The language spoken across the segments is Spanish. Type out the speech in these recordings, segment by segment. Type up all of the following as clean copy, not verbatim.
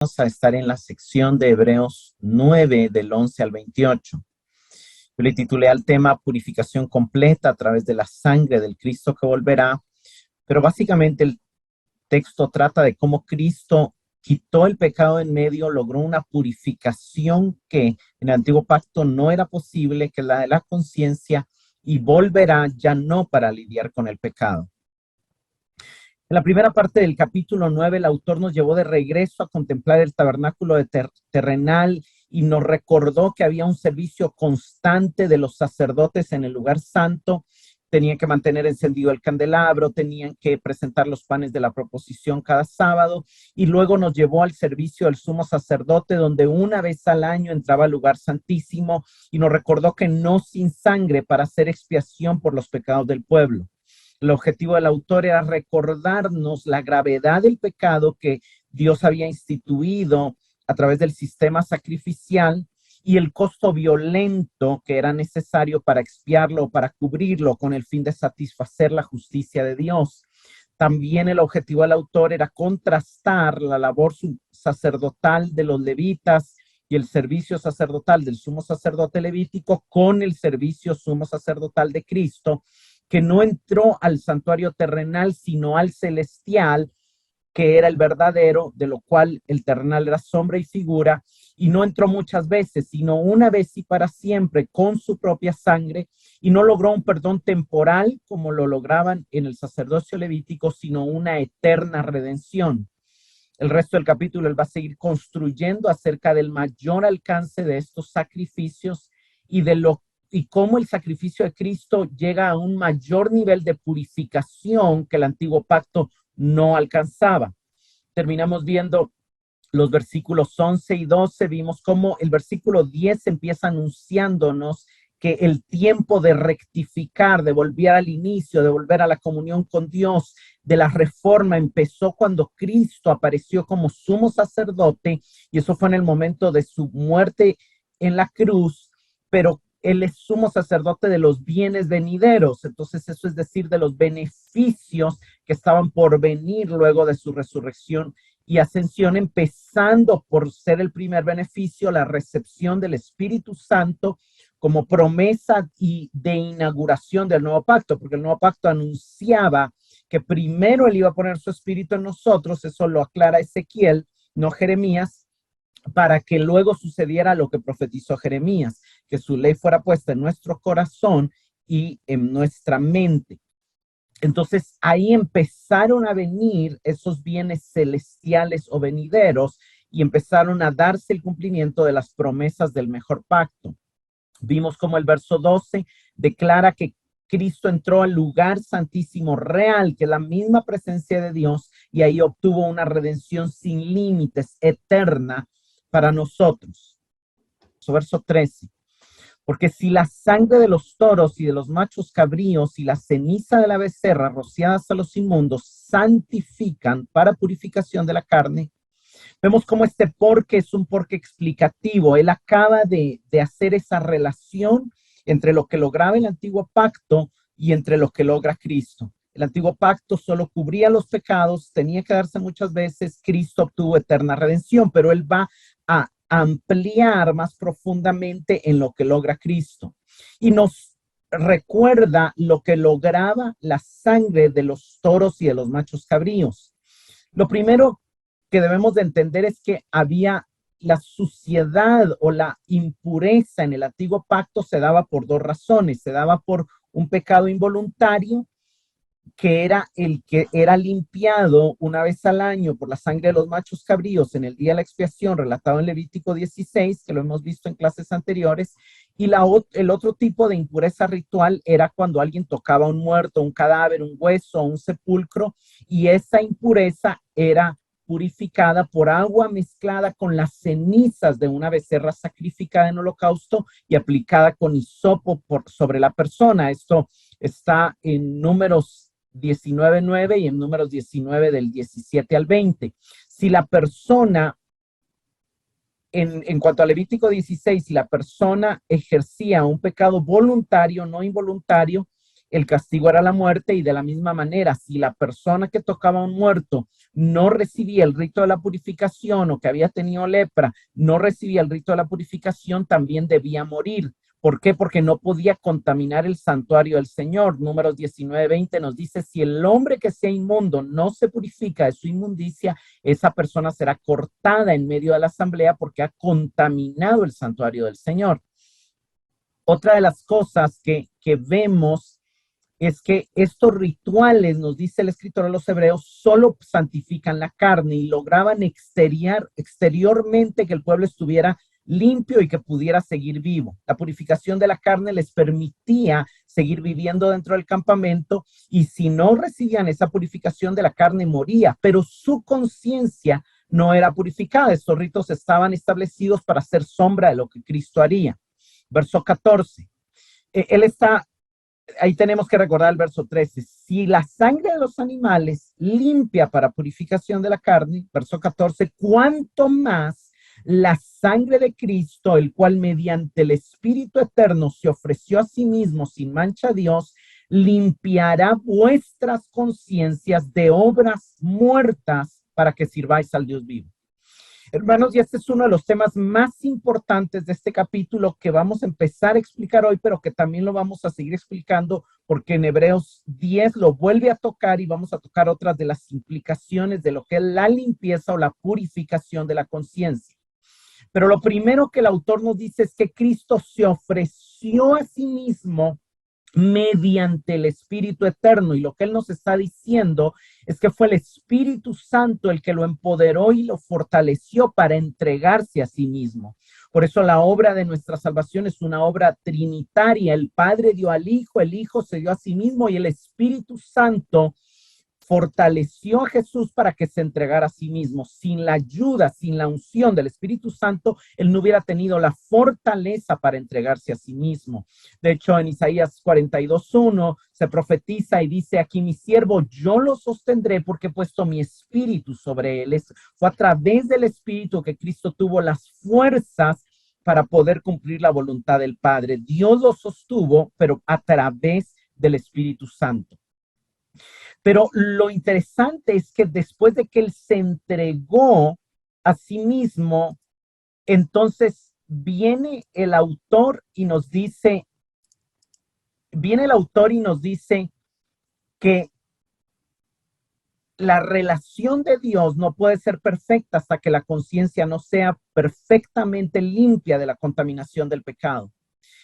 A estar en la sección de Hebreos 9 del 11 al 28. Yo le titulé al tema purificación completa a través de la sangre del Cristo que volverá, pero básicamente el texto trata de cómo Cristo quitó el pecado en medio, logró una purificación que en el antiguo pacto no era posible, que es la de la conciencia, y volverá ya no para lidiar con el pecado. En la primera parte del capítulo 9, el autor nos llevó de regreso a contemplar el tabernáculo terrenal y nos recordó que había un servicio constante de los sacerdotes en el lugar santo. Tenían que mantener encendido el candelabro, tenían que presentar los panes de la proposición cada sábado, y luego nos llevó al servicio del sumo sacerdote, donde una vez al año entraba al lugar santísimo y nos recordó que no sin sangre, para hacer expiación por los pecados del pueblo. El objetivo del autor era recordarnos la gravedad del pecado que Dios había instituido a través del sistema sacrificial y el costo violento que era necesario para expiarlo o para cubrirlo con el fin de satisfacer la justicia de Dios. También el objetivo del autor era contrastar la labor sacerdotal de los levitas y el servicio sacerdotal del sumo sacerdote levítico con el servicio sumo sacerdotal de Cristo, que no entró al santuario terrenal, sino al celestial, que era el verdadero, de lo cual el terrenal era sombra y figura, y no entró muchas veces, sino una vez y para siempre, con su propia sangre, y no logró un perdón temporal como lo lograban en el sacerdocio levítico, sino una eterna redención. El resto del capítulo él va a seguir construyendo acerca del mayor alcance de estos sacrificios y cómo el sacrificio de Cristo llega a un mayor nivel de purificación que el antiguo pacto no alcanzaba. Terminamos viendo los versículos 11 y 12, vimos cómo el versículo 10 empieza anunciándonos que el tiempo de rectificar, de volver al inicio, de volver a la comunión con Dios, de la reforma, empezó cuando Cristo apareció como sumo sacerdote, y eso fue en el momento de su muerte en la cruz, pero él es sumo sacerdote de los bienes venideros. Entonces eso es decir, de los beneficios que estaban por venir luego de su resurrección y ascensión, empezando por ser el primer beneficio, la recepción del Espíritu Santo como promesa y de inauguración del nuevo pacto, porque el nuevo pacto anunciaba que primero él iba a poner su espíritu en nosotros. Eso lo aclara Ezequiel, no Jeremías, para que luego sucediera lo que profetizó Jeremías, que su ley fuera puesta en nuestro corazón y en nuestra mente. Entonces ahí empezaron a venir esos bienes celestiales o venideros y empezaron a darse el cumplimiento de las promesas del mejor pacto. Vimos como el verso 12 declara que Cristo entró al lugar santísimo real, que es la misma presencia de Dios, y ahí obtuvo una redención sin límites, eterna para nosotros. Verso 13. Porque si la sangre de los toros y de los machos cabríos y la ceniza de la becerra rociadas a los inmundos santifican para purificación de la carne, vemos cómo este porque es un porque explicativo. Él acaba de hacer esa relación entre lo que lograba el antiguo pacto y entre lo que logra Cristo. El antiguo pacto solo cubría los pecados, tenía que darse muchas veces. Cristo obtuvo eterna redención, pero él va a ampliar más profundamente en lo que logra Cristo. Y nos recuerda lo que lograba la sangre de los toros y de los machos cabríos. Lo primero que debemos de entender es que había la suciedad o la impureza en el antiguo pacto. Se daba por dos razones. Se daba por un pecado involuntario, que era el que era limpiado una vez al año por la sangre de los machos cabríos en el día de la expiación, relatado en Levítico 16, que lo hemos visto en clases anteriores. Y el otro tipo de impureza ritual era cuando alguien tocaba un muerto, un cadáver, un hueso, un sepulcro, y esa impureza era purificada por agua mezclada con las cenizas de una becerra sacrificada en holocausto y aplicada con hisopo sobre la persona. Esto está en Números 19:9 y en Números 19 del 17 al 20. Si la persona, en cuanto a Levítico 16, si la persona ejercía un pecado voluntario, no involuntario, el castigo era la muerte. Y de la misma manera, si la persona que tocaba a un muerto no recibía el rito de la purificación o que había tenido lepra, no recibía el rito de la purificación, también debía morir. ¿Por qué? Porque no podía contaminar el santuario del Señor. Números 19:20 nos dice, si el hombre que sea inmundo no se purifica de su inmundicia, esa persona será cortada en medio de la asamblea porque ha contaminado el santuario del Señor. Otra de las cosas que vemos es que estos rituales, nos dice el escritor de los Hebreos, solo santifican la carne y lograban exteriormente que el pueblo estuviera limpio y que pudiera seguir vivo. La purificación de la carne les permitía seguir viviendo dentro del campamento y si no recibían esa purificación de la carne moría, pero su conciencia no era purificada. Estos ritos estaban establecidos para hacer sombra de lo que Cristo haría. Verso 14. Ahí tenemos que recordar el verso 13. Si la sangre de los animales limpia para purificación de la carne, verso 14, cuánto más la sangre de Cristo, el cual mediante el Espíritu Eterno se ofreció a sí mismo sin mancha a Dios, limpiará vuestras conciencias de obras muertas para que sirváis al Dios vivo. Hermanos, y este es uno de los temas más importantes de este capítulo que vamos a empezar a explicar hoy, pero que también lo vamos a seguir explicando porque en Hebreos 10 lo vuelve a tocar y vamos a tocar otras de las implicaciones de lo que es la limpieza o la purificación de la conciencia. Pero lo primero que el autor nos dice es que Cristo se ofreció a sí mismo mediante el Espíritu Eterno, y lo que él nos está diciendo es que fue el Espíritu Santo el que lo empoderó y lo fortaleció para entregarse a sí mismo. Por eso la obra de nuestra salvación es una obra trinitaria. El Padre dio al Hijo, el Hijo se dio a sí mismo y el Espíritu Santo fortaleció a Jesús para que se entregara a sí mismo. Sin la ayuda, sin la unción del Espíritu Santo, él no hubiera tenido la fortaleza para entregarse a sí mismo. De hecho, en Isaías 42:1 se profetiza y dice, aquí mi siervo, yo lo sostendré porque he puesto mi espíritu sobre él. Fue a través del Espíritu que Cristo tuvo las fuerzas para poder cumplir la voluntad del Padre. Dios lo sostuvo, pero a través del Espíritu Santo. Pero lo interesante es que después de que él se entregó a sí mismo, entonces viene el autor y nos dice que la relación de Dios no puede ser perfecta hasta que la conciencia no sea perfectamente limpia de la contaminación del pecado.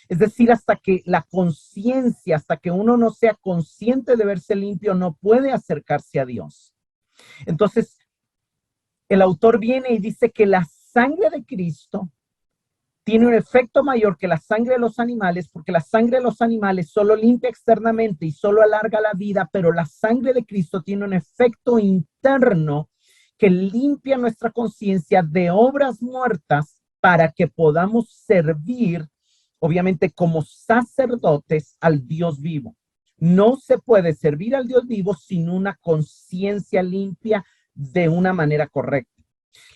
Es decir, hasta que la conciencia, hasta que uno no sea consciente de verse limpio, no puede acercarse a Dios. Entonces, el autor viene y dice que la sangre de Cristo tiene un efecto mayor que la sangre de los animales, porque la sangre de los animales solo limpia externamente y solo alarga la vida, pero la sangre de Cristo tiene un efecto interno que limpia nuestra conciencia de obras muertas para que podamos servir, obviamente, como sacerdotes al Dios vivo. No se puede servir al Dios vivo sin una conciencia limpia de una manera correcta.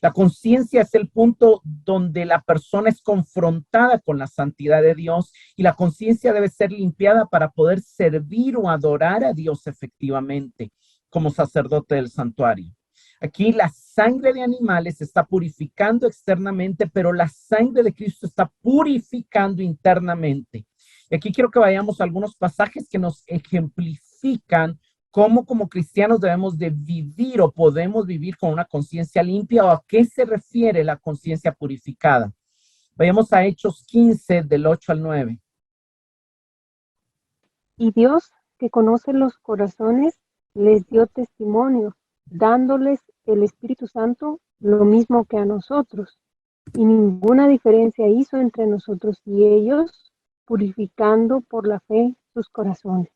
La conciencia es el punto donde la persona es confrontada con la santidad de Dios y la conciencia debe ser limpiada para poder servir o adorar a Dios efectivamente como sacerdote del santuario. Aquí la sangre de animales está purificando externamente, pero la sangre de Cristo está purificando internamente. Y aquí quiero que vayamos a algunos pasajes que nos ejemplifican cómo como cristianos debemos de vivir o podemos vivir con una conciencia limpia o a qué se refiere la conciencia purificada. Vayamos a Hechos 15 del 8 al 9. Y Dios, que conoce los corazones, les dio testimonio, dándoles el Espíritu Santo lo mismo que a nosotros. Y ninguna diferencia hizo entre nosotros y ellos, purificando por la fe sus corazones.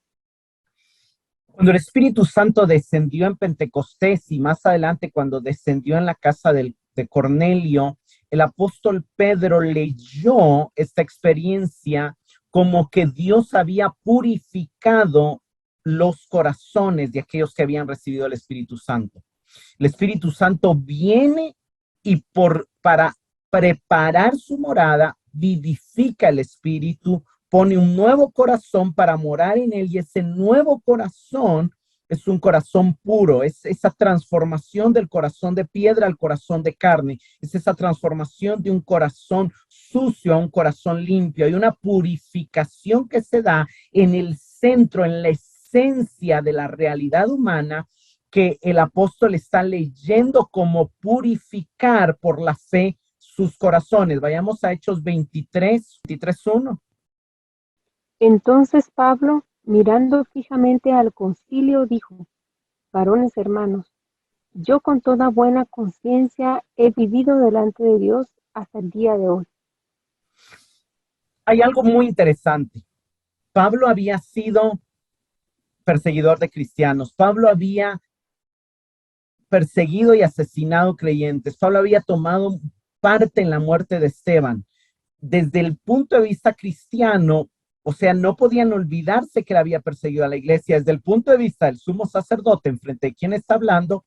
Cuando el Espíritu Santo descendió en Pentecostés y más adelante cuando descendió en la casa de Cornelio, el apóstol Pedro leyó esta experiencia como que Dios había purificado los corazones de aquellos que habían recibido el Espíritu Santo. El Espíritu Santo viene y para preparar su morada, vivifica el Espíritu, pone un nuevo corazón para morar en él y ese nuevo corazón es un corazón puro, es esa transformación del corazón de piedra al corazón de carne, es esa transformación de un corazón sucio a un corazón limpio. Hay una purificación que se da en el centro, en la esencia de la realidad humana, que el apóstol está leyendo como purificar por la fe sus corazones. Vayamos a Hechos 23:1. Entonces Pablo, mirando fijamente al concilio, dijo: varones hermanos, yo con toda buena conciencia he vivido delante de Dios hasta el día de hoy. Hay algo muy interesante. Pablo había sido perseguidor de cristianos. Pablo había perseguido y asesinado creyentes. Pablo había tomado parte en la muerte de Esteban. Desde el punto de vista cristiano, o sea, no podían olvidarse que él había perseguido a la iglesia. Desde el punto de vista del sumo sacerdote, enfrente de quien está hablando,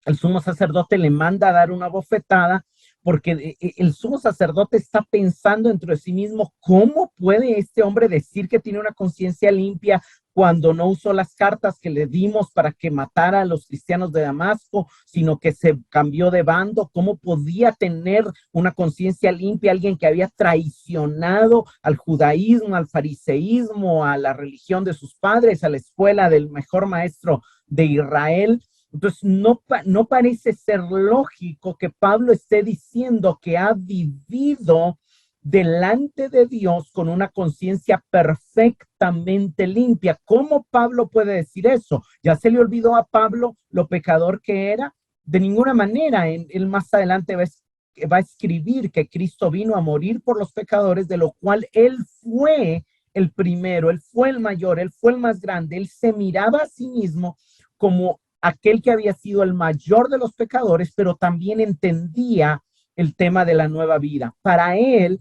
el sumo sacerdote le manda a dar una bofetada porque el sumo sacerdote está pensando dentro de sí mismo, ¿cómo puede este hombre decir que tiene una conciencia limpia cuando no usó las cartas que le dimos para que matara a los cristianos de Damasco, sino que se cambió de bando? ¿Cómo podía tener una conciencia limpia alguien que había traicionado al judaísmo, al fariseísmo, a la religión de sus padres, a la escuela del mejor maestro de Israel? Entonces, no parece ser lógico que Pablo esté diciendo que ha vivido delante de Dios con una conciencia perfectamente limpia. ¿Cómo Pablo puede decir eso? ¿Ya se le olvidó a Pablo lo pecador que era? De ninguna manera. Él más adelante va a escribir que Cristo vino a morir por los pecadores, de lo cual él fue el primero, él fue el mayor, él fue el más grande. Él se miraba a sí mismo como aquel que había sido el mayor de los pecadores, pero también entendía el tema de la nueva vida. Para él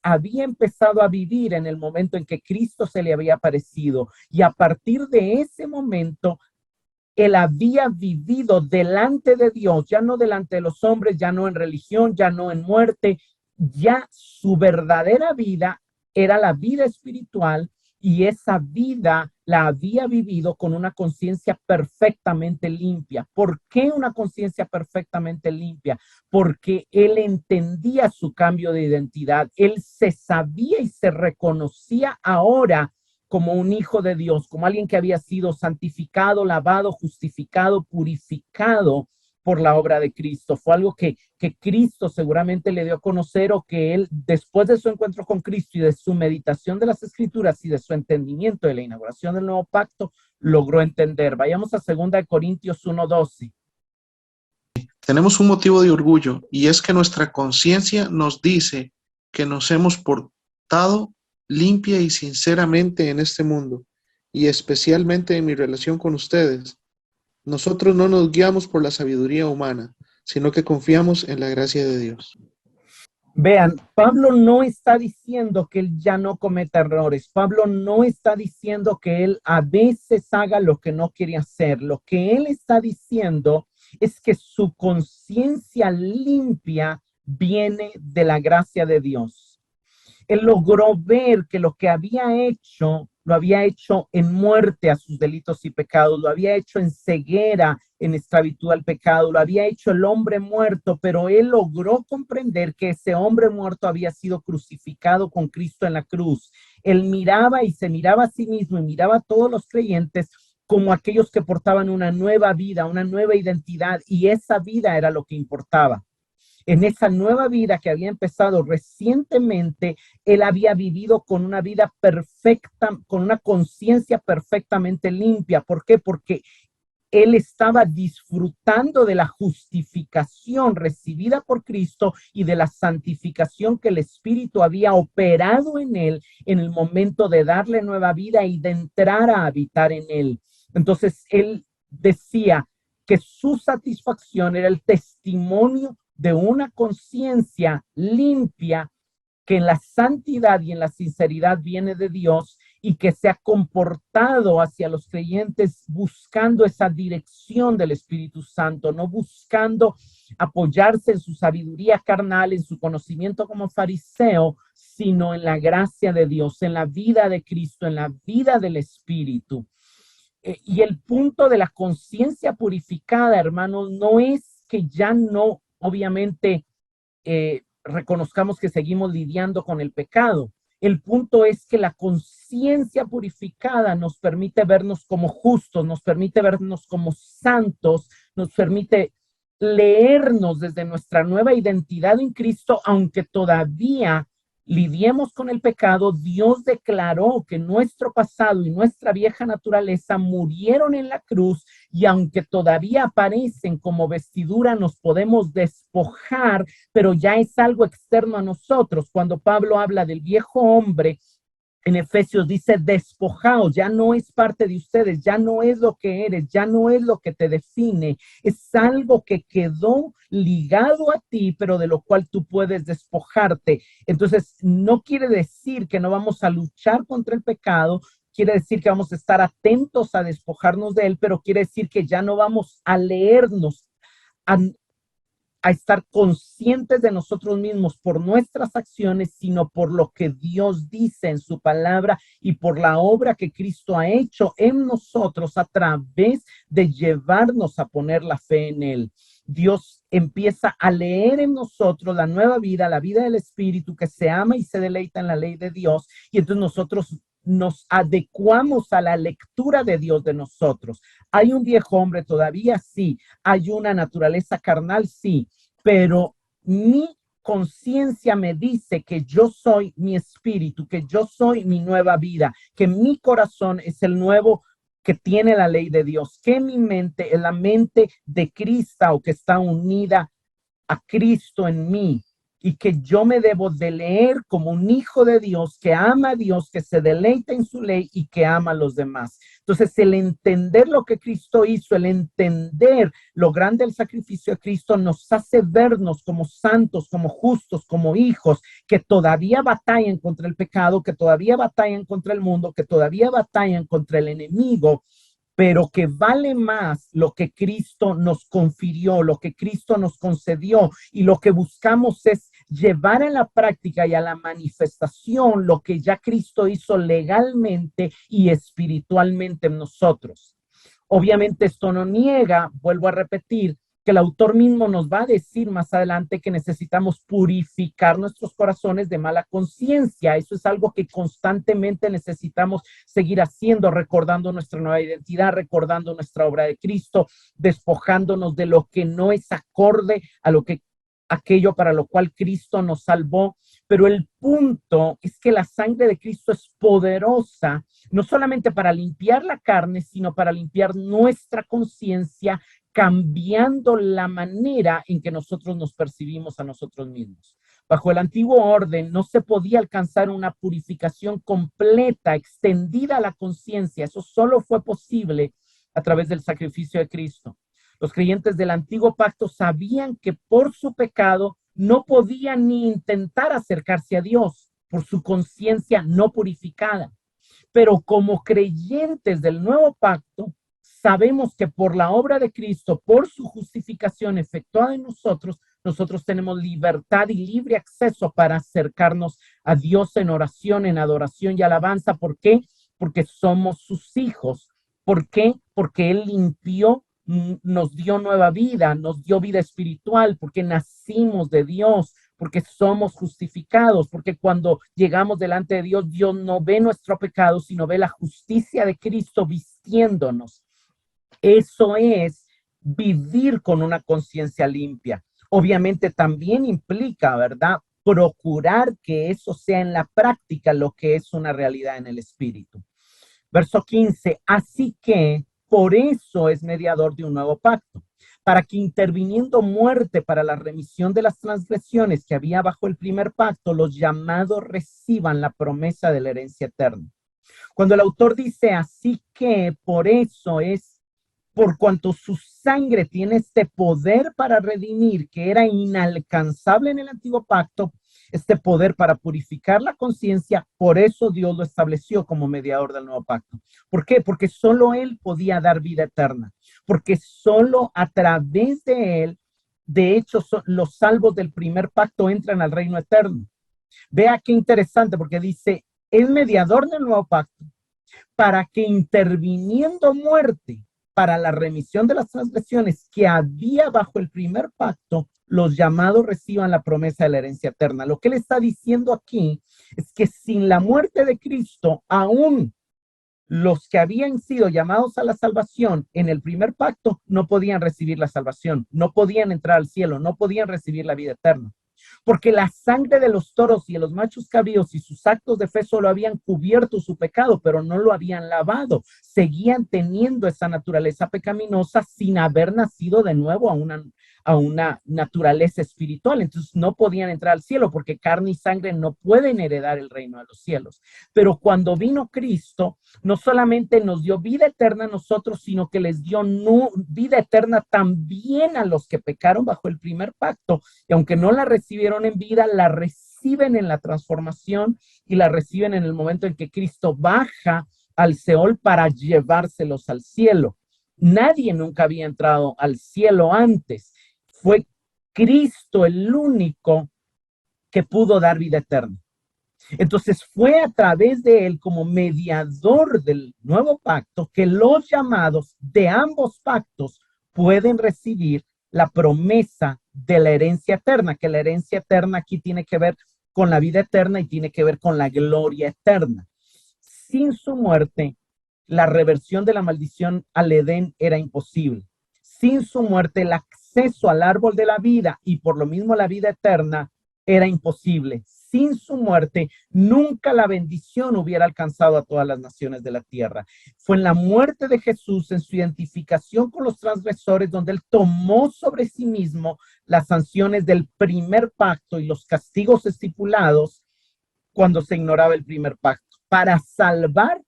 había empezado a vivir en el momento en que Cristo se le había aparecido, y a partir de ese momento él había vivido delante de Dios, ya no delante de los hombres, ya no en religión, ya no en muerte, ya su verdadera vida era la vida espiritual, y esa vida la había vivido con una conciencia perfectamente limpia. ¿Por qué una conciencia perfectamente limpia? Porque él entendía su cambio de identidad, él se sabía y se reconocía ahora como un hijo de Dios, como alguien que había sido santificado, lavado, justificado, purificado por la obra de Cristo. Fue algo que Cristo seguramente le dio a conocer, o que él, después de su encuentro con Cristo y de su meditación de las Escrituras y de su entendimiento de la inauguración del nuevo pacto, logró entender. Vayamos a 2 Corintios 1:12. Tenemos un motivo de orgullo, y es que nuestra conciencia nos dice que nos hemos portado limpia y sinceramente en este mundo, y especialmente en mi relación con ustedes. Nosotros no nos guiamos por la sabiduría humana, sino que confiamos en la gracia de Dios. Vean, Pablo no está diciendo que él ya no cometa errores. Pablo no está diciendo que él a veces haga lo que no quiere hacer. Lo que él está diciendo es que su conciencia limpia viene de la gracia de Dios. Él logró ver que lo que había hecho, lo había hecho en muerte a sus delitos y pecados, lo había hecho en ceguera, en esclavitud al pecado, lo había hecho el hombre muerto, pero él logró comprender que ese hombre muerto había sido crucificado con Cristo en la cruz. Él miraba y se miraba a sí mismo y miraba a todos los creyentes como aquellos que portaban una nueva vida, una nueva identidad, y esa vida era lo que importaba. En esa nueva vida que había empezado recientemente, él había vivido con una vida perfecta, con una conciencia perfectamente limpia. ¿Por qué? Porque él estaba disfrutando de la justificación recibida por Cristo y de la santificación que el Espíritu había operado en él en el momento de darle nueva vida y de entrar a habitar en él. Entonces, él decía que su satisfacción era el testimonio de una conciencia limpia, que en la santidad y en la sinceridad viene de Dios, y que se ha comportado hacia los creyentes buscando esa dirección del Espíritu Santo, no buscando apoyarse en su sabiduría carnal, en su conocimiento como fariseo, sino en la gracia de Dios, en la vida de Cristo, en la vida del Espíritu. Y el punto de la conciencia purificada, hermanos, no es que ya no, obviamente, reconozcamos que seguimos lidiando con el pecado. El punto es que la conciencia purificada nos permite vernos como justos, nos permite vernos como santos, nos permite leernos desde nuestra nueva identidad en Cristo, aunque todavía lidiemos con el pecado. Dios declaró que nuestro pasado y nuestra vieja naturaleza murieron en la cruz, y aunque todavía aparecen como vestidura, nos podemos despojar, pero ya es algo externo a nosotros. Cuando Pablo habla del viejo hombre, en Efesios dice: despojaos, ya no es parte de ustedes, ya no es lo que eres, ya no es lo que te define, es algo que quedó ligado a ti, pero de lo cual tú puedes despojarte. Entonces, no quiere decir que no vamos a luchar contra el pecado, quiere decir que vamos a estar atentos a despojarnos de él, pero quiere decir que ya no vamos a leernos, a estar conscientes de nosotros mismos por nuestras acciones, sino por lo que Dios dice en su palabra y por la obra que Cristo ha hecho en nosotros a través de llevarnos a poner la fe en él. Dios empieza a leer en nosotros la nueva vida, la vida del Espíritu, que se ama y se deleita en la ley de Dios, y entonces nosotros nos adecuamos a la lectura de Dios de nosotros. ¿Hay un viejo hombre todavía? Sí. ¿Hay una naturaleza carnal? Sí. Pero mi conciencia me dice que yo soy mi espíritu, que yo soy mi nueva vida, que mi corazón es el nuevo que tiene la ley de Dios, que mi mente es la mente de Cristo, o que está unida a Cristo en mí, y que yo me debo de leer como un hijo de Dios que ama a Dios, que se deleita en su ley y que ama a los demás. Entonces, el entender lo que Cristo hizo, el entender lo grande del sacrificio de Cristo, nos hace vernos como santos, como justos, como hijos que todavía batallan contra el pecado, que todavía batallan contra el mundo, que todavía batallan contra el enemigo, pero que vale más lo que Cristo nos confirió, lo que Cristo nos concedió, y lo que buscamos es llevar a la práctica y a la manifestación lo que ya Cristo hizo legalmente y espiritualmente en nosotros. Obviamente esto no niega, vuelvo a repetir, que el autor mismo nos va a decir más adelante que necesitamos purificar nuestros corazones de mala conciencia. Eso es algo que constantemente necesitamos seguir haciendo, recordando nuestra nueva identidad, recordando nuestra obra de Cristo, despojándonos de lo que no es acorde a lo que aquello para lo cual Cristo nos salvó. Pero el punto es que la sangre de Cristo es poderosa, no solamente para limpiar la carne, sino para limpiar nuestra conciencia, cambiando la manera en que nosotros nos percibimos a nosotros mismos. Bajo el antiguo orden no se podía alcanzar una purificación completa, extendida a la conciencia. Eso solo fue posible a través del sacrificio de Cristo. Los creyentes del antiguo pacto sabían que por su pecado no podían ni intentar acercarse a Dios por su conciencia no purificada. Pero como creyentes del nuevo pacto, sabemos que por la obra de Cristo, por su justificación efectuada en nosotros, nosotros tenemos libertad y libre acceso para acercarnos a Dios en oración, en adoración y alabanza. ¿Por qué? Porque somos sus hijos. ¿Por qué? Porque Él limpió, nos dio nueva vida, nos dio vida espiritual, porque nacimos de Dios, porque somos justificados, porque cuando llegamos delante de Dios, Dios no ve nuestro pecado, sino ve la justicia de Cristo vistiéndonos. Eso es vivir con una conciencia limpia. Obviamente también implica, ¿verdad?, procurar que eso sea en la práctica lo que es una realidad en el espíritu. Verso 15, así que por eso es mediador de un nuevo pacto, para que interviniendo muerte para la remisión de las transgresiones que había bajo el primer pacto, los llamados reciban la promesa de la herencia eterna. Cuando el autor dice así que por eso es, por cuanto su sangre tiene este poder para redimir, que era inalcanzable en el antiguo pacto, este poder para purificar la conciencia, por eso Dios lo estableció como mediador del nuevo pacto. ¿Por qué? Porque solo Él podía dar vida eterna, porque solo a través de Él, de hecho, los salvos del primer pacto entran al reino eterno. Vea qué interesante, porque dice, es mediador del nuevo pacto, para que interviniendo muerte para la remisión de las transgresiones que había bajo el primer pacto, los llamados reciban la promesa de la herencia eterna. Lo que él está diciendo aquí es que sin la muerte de Cristo, aún los que habían sido llamados a la salvación en el primer pacto no podían recibir la salvación, no podían entrar al cielo, no podían recibir la vida eterna. Porque la sangre de los toros y de los machos cabríos y sus actos de fe solo habían cubierto su pecado, pero no lo habían lavado. Seguían teniendo esa naturaleza pecaminosa sin haber nacido de nuevo a una naturaleza espiritual. Entonces no podían entrar al cielo porque carne y sangre no pueden heredar el reino de los cielos. Pero cuando vino Cristo, no solamente nos dio vida eterna a nosotros, sino que les dio vida eterna también a los que pecaron bajo el primer pacto. Y aunque no la recibieron en vida, la reciben en la transformación y la reciben en el momento en que Cristo baja al Seol para llevárselos al cielo. Nadie nunca había entrado al cielo antes. Fue Cristo el único que pudo dar vida eterna. Entonces fue a través de él como mediador del nuevo pacto que los llamados de ambos pactos pueden recibir la promesa de la herencia eterna, que la herencia eterna aquí tiene que ver con la vida eterna y tiene que ver con la gloria eterna. Sin su muerte, la reversión de la maldición al Edén era imposible. Sin su muerte, el acceso al árbol de la vida y por lo mismo la vida eterna era imposible. Sin su muerte, nunca la bendición hubiera alcanzado a todas las naciones de la tierra. Fue en la muerte de Jesús, en su identificación con los transgresores, donde él tomó sobre sí mismo las sanciones del primer pacto y los castigos estipulados cuando se ignoraba el primer pacto, para salvar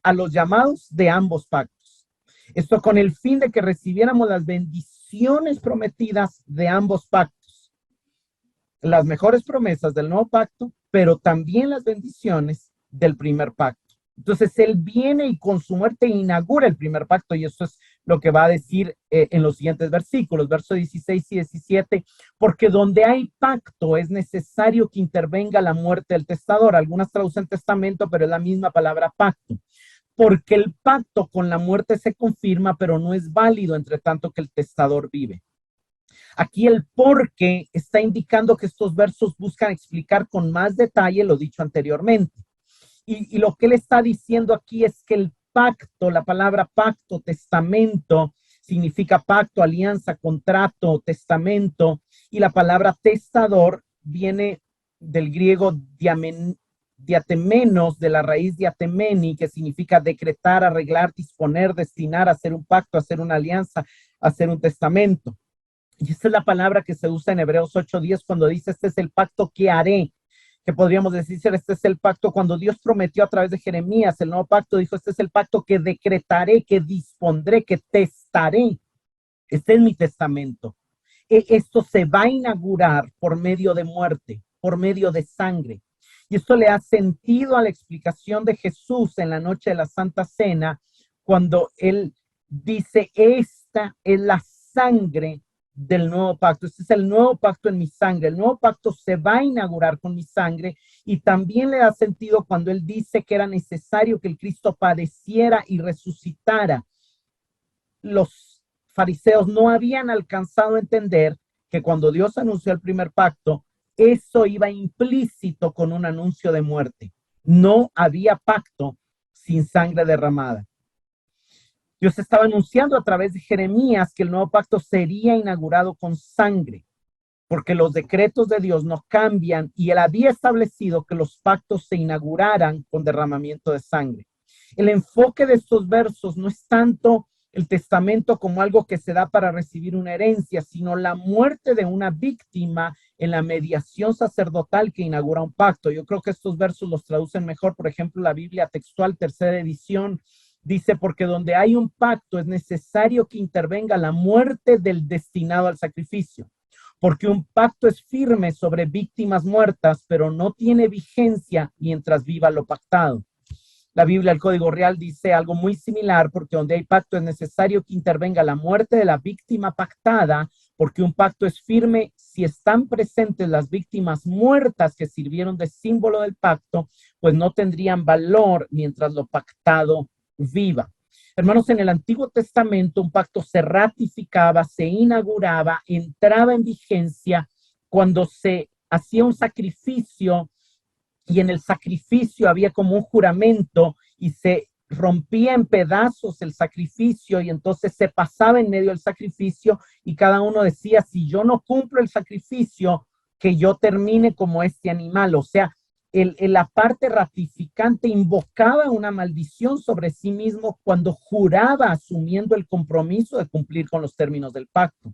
a los llamados de ambos pactos. Esto con el fin de que recibiéramos las bendiciones prometidas de ambos pactos. Las mejores promesas del nuevo pacto, pero también las bendiciones del primer pacto. Entonces él viene y con su muerte inaugura el primer pacto, y eso es lo que va a decir en los siguientes versículos, versos 16 y 17, porque donde hay pacto es necesario que intervenga la muerte del testador. Algunas traducen testamento, pero es la misma palabra pacto. Porque el pacto con la muerte se confirma, pero no es válido entre tanto que el testador vive. Aquí el por qué está indicando que estos versos buscan explicar con más detalle lo dicho anteriormente. Y lo que él está diciendo aquí es que el pacto, la palabra pacto, testamento, significa pacto, alianza, contrato, testamento, y la palabra testador viene del griego diatemenos, de la raíz diatemeni, que significa decretar, arreglar, disponer, destinar, hacer un pacto, hacer una alianza, hacer un testamento. Y esa es la palabra que se usa en Hebreos 8:10 cuando dice, este es el pacto que haré, que podríamos decir, este es el pacto cuando Dios prometió a través de Jeremías, el nuevo pacto, dijo, este es el pacto que decretaré, que dispondré, que testaré. Este es mi testamento. Esto se va a inaugurar por medio de muerte, por medio de sangre. Y esto le da sentido a la explicación de Jesús en la noche de la Santa Cena, cuando él dice, esta es la sangre del nuevo pacto. Este es el nuevo pacto en mi sangre. El nuevo pacto se va a inaugurar con mi sangre, y también le da sentido cuando él dice que era necesario que el Cristo padeciera y resucitara. Los fariseos no habían alcanzado a entender que cuando Dios anunció el primer pacto, eso iba implícito con un anuncio de muerte. No había pacto sin sangre derramada. Dios estaba anunciando a través de Jeremías que el nuevo pacto sería inaugurado con sangre, porque los decretos de Dios no cambian, y él había establecido que los pactos se inauguraran con derramamiento de sangre. El enfoque de estos versos no es tanto el testamento como algo que se da para recibir una herencia, sino la muerte de una víctima en la mediación sacerdotal que inaugura un pacto. Yo creo que estos versos los traducen mejor. Por ejemplo, la Biblia textual, tercera edición, dice, porque donde hay un pacto es necesario que intervenga la muerte del destinado al sacrificio, porque un pacto es firme sobre víctimas muertas, pero no tiene vigencia mientras viva lo pactado. La Biblia, el Código Real, dice algo muy similar, porque donde hay pacto es necesario que intervenga la muerte de la víctima pactada, porque un pacto es firme si están presentes las víctimas muertas que sirvieron de símbolo del pacto, pues no tendrían valor mientras lo pactado viva. Hermanos, en el Antiguo Testamento un pacto se ratificaba, se inauguraba, entraba en vigencia cuando se hacía un sacrificio, y en el sacrificio había como un juramento y se rompía en pedazos el sacrificio, y entonces se pasaba en medio del sacrificio y cada uno decía: si yo no cumplo el sacrificio, que yo termine como este animal. O sea, la parte ratificante invocaba una maldición sobre sí mismo cuando juraba, asumiendo el compromiso de cumplir con los términos del pacto.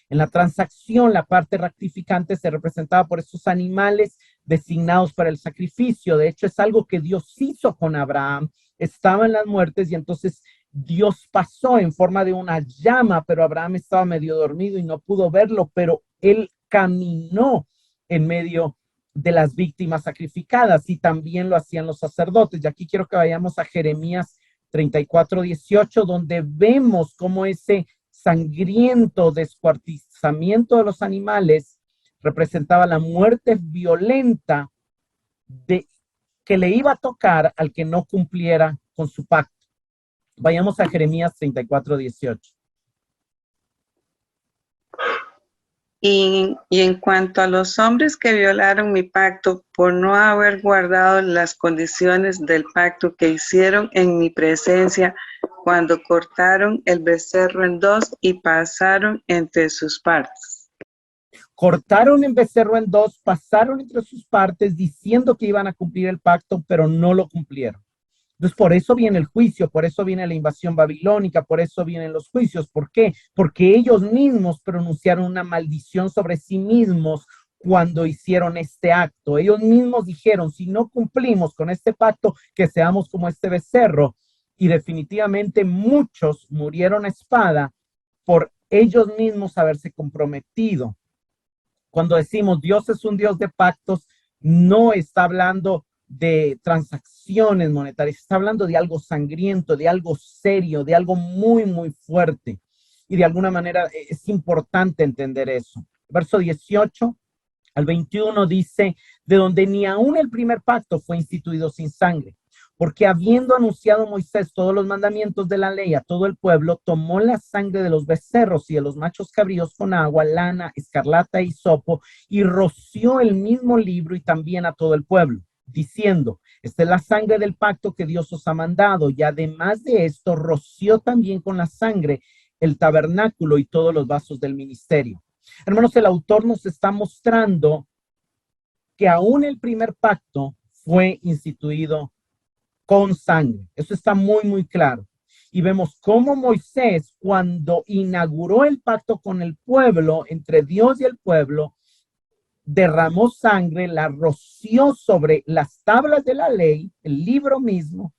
En la transacción, la parte ratificante se representaba por esos animales designados para el sacrificio. De hecho, es algo que Dios hizo con Abraham. Estaba en las muertes y entonces Dios pasó en forma de una llama, pero Abraham estaba medio dormido y no pudo verlo, pero él caminó en medio de las víctimas sacrificadas, y también lo hacían los sacerdotes. Y aquí quiero que vayamos a Jeremías 34:18, donde vemos cómo ese sangriento descuartizamiento de los animales representaba la muerte violenta que le iba a tocar al que no cumpliera con su pacto. Vayamos a Jeremías 34:18. Y en cuanto a los hombres que violaron mi pacto por no haber guardado las condiciones del pacto que hicieron en mi presencia, cuando cortaron el becerro en dos y pasaron entre sus partes. Cortaron el becerro en dos, pasaron entre sus partes diciendo que iban a cumplir el pacto, pero no lo cumplieron. Entonces, por eso viene el juicio, por eso viene la invasión babilónica, por eso vienen los juicios. ¿Por qué? Porque ellos mismos pronunciaron una maldición sobre sí mismos cuando hicieron este acto. Ellos mismos dijeron: si no cumplimos con este pacto, que seamos como este becerro. Y definitivamente muchos murieron a espada por ellos mismos haberse comprometido. Cuando decimos Dios es un Dios de pactos, no está hablando de transacciones monetarias, está hablando de algo sangriento, de algo serio, de algo muy, muy fuerte. Y de alguna manera es importante entender eso. Verso 18 al 21 dice: de donde ni aún el primer pacto fue instituido sin sangre, porque habiendo anunciado Moisés todos los mandamientos de la ley a todo el pueblo, tomó la sangre de los becerros y de los machos cabríos con agua, lana, escarlata y hisopo, y roció el mismo libro y también a todo el pueblo, diciendo: esta es la sangre del pacto que Dios os ha mandado. Y además de esto, roció también con la sangre el tabernáculo y todos los vasos del ministerio. Hermanos, el autor nos está mostrando que aún el primer pacto fue instituido con sangre. Eso está muy, muy claro. Y vemos cómo Moisés, cuando inauguró el pacto con el pueblo, entre Dios y el pueblo, derramó sangre, la roció sobre las tablas de la ley, el libro mismo,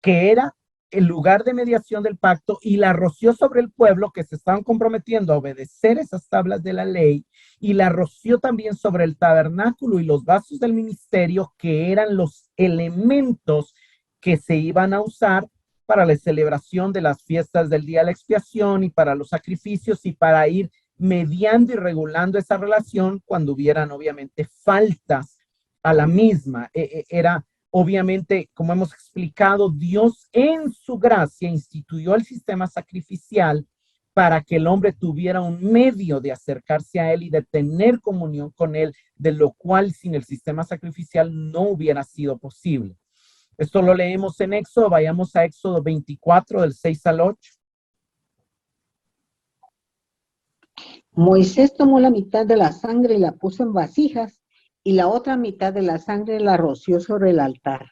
que era el lugar de mediación del pacto, y la roció sobre el pueblo que se estaban comprometiendo a obedecer esas tablas de la ley, y la roció también sobre el tabernáculo y los vasos del ministerio, que eran los elementos que se iban a usar para la celebración de las fiestas del día de la expiación y para los sacrificios, y para ir mediando y regulando esa relación cuando hubieran obviamente faltas a la misma. Era obviamente, como hemos explicado, Dios en su gracia instituyó el sistema sacrificial para que el hombre tuviera un medio de acercarse a él y de tener comunión con él, de lo cual sin el sistema sacrificial no hubiera sido posible. Esto lo leemos en Éxodo. Vayamos a Éxodo 24, del 6 al 8. Moisés tomó la mitad de la sangre y la puso en vasijas, y la otra mitad de la sangre la roció sobre el altar.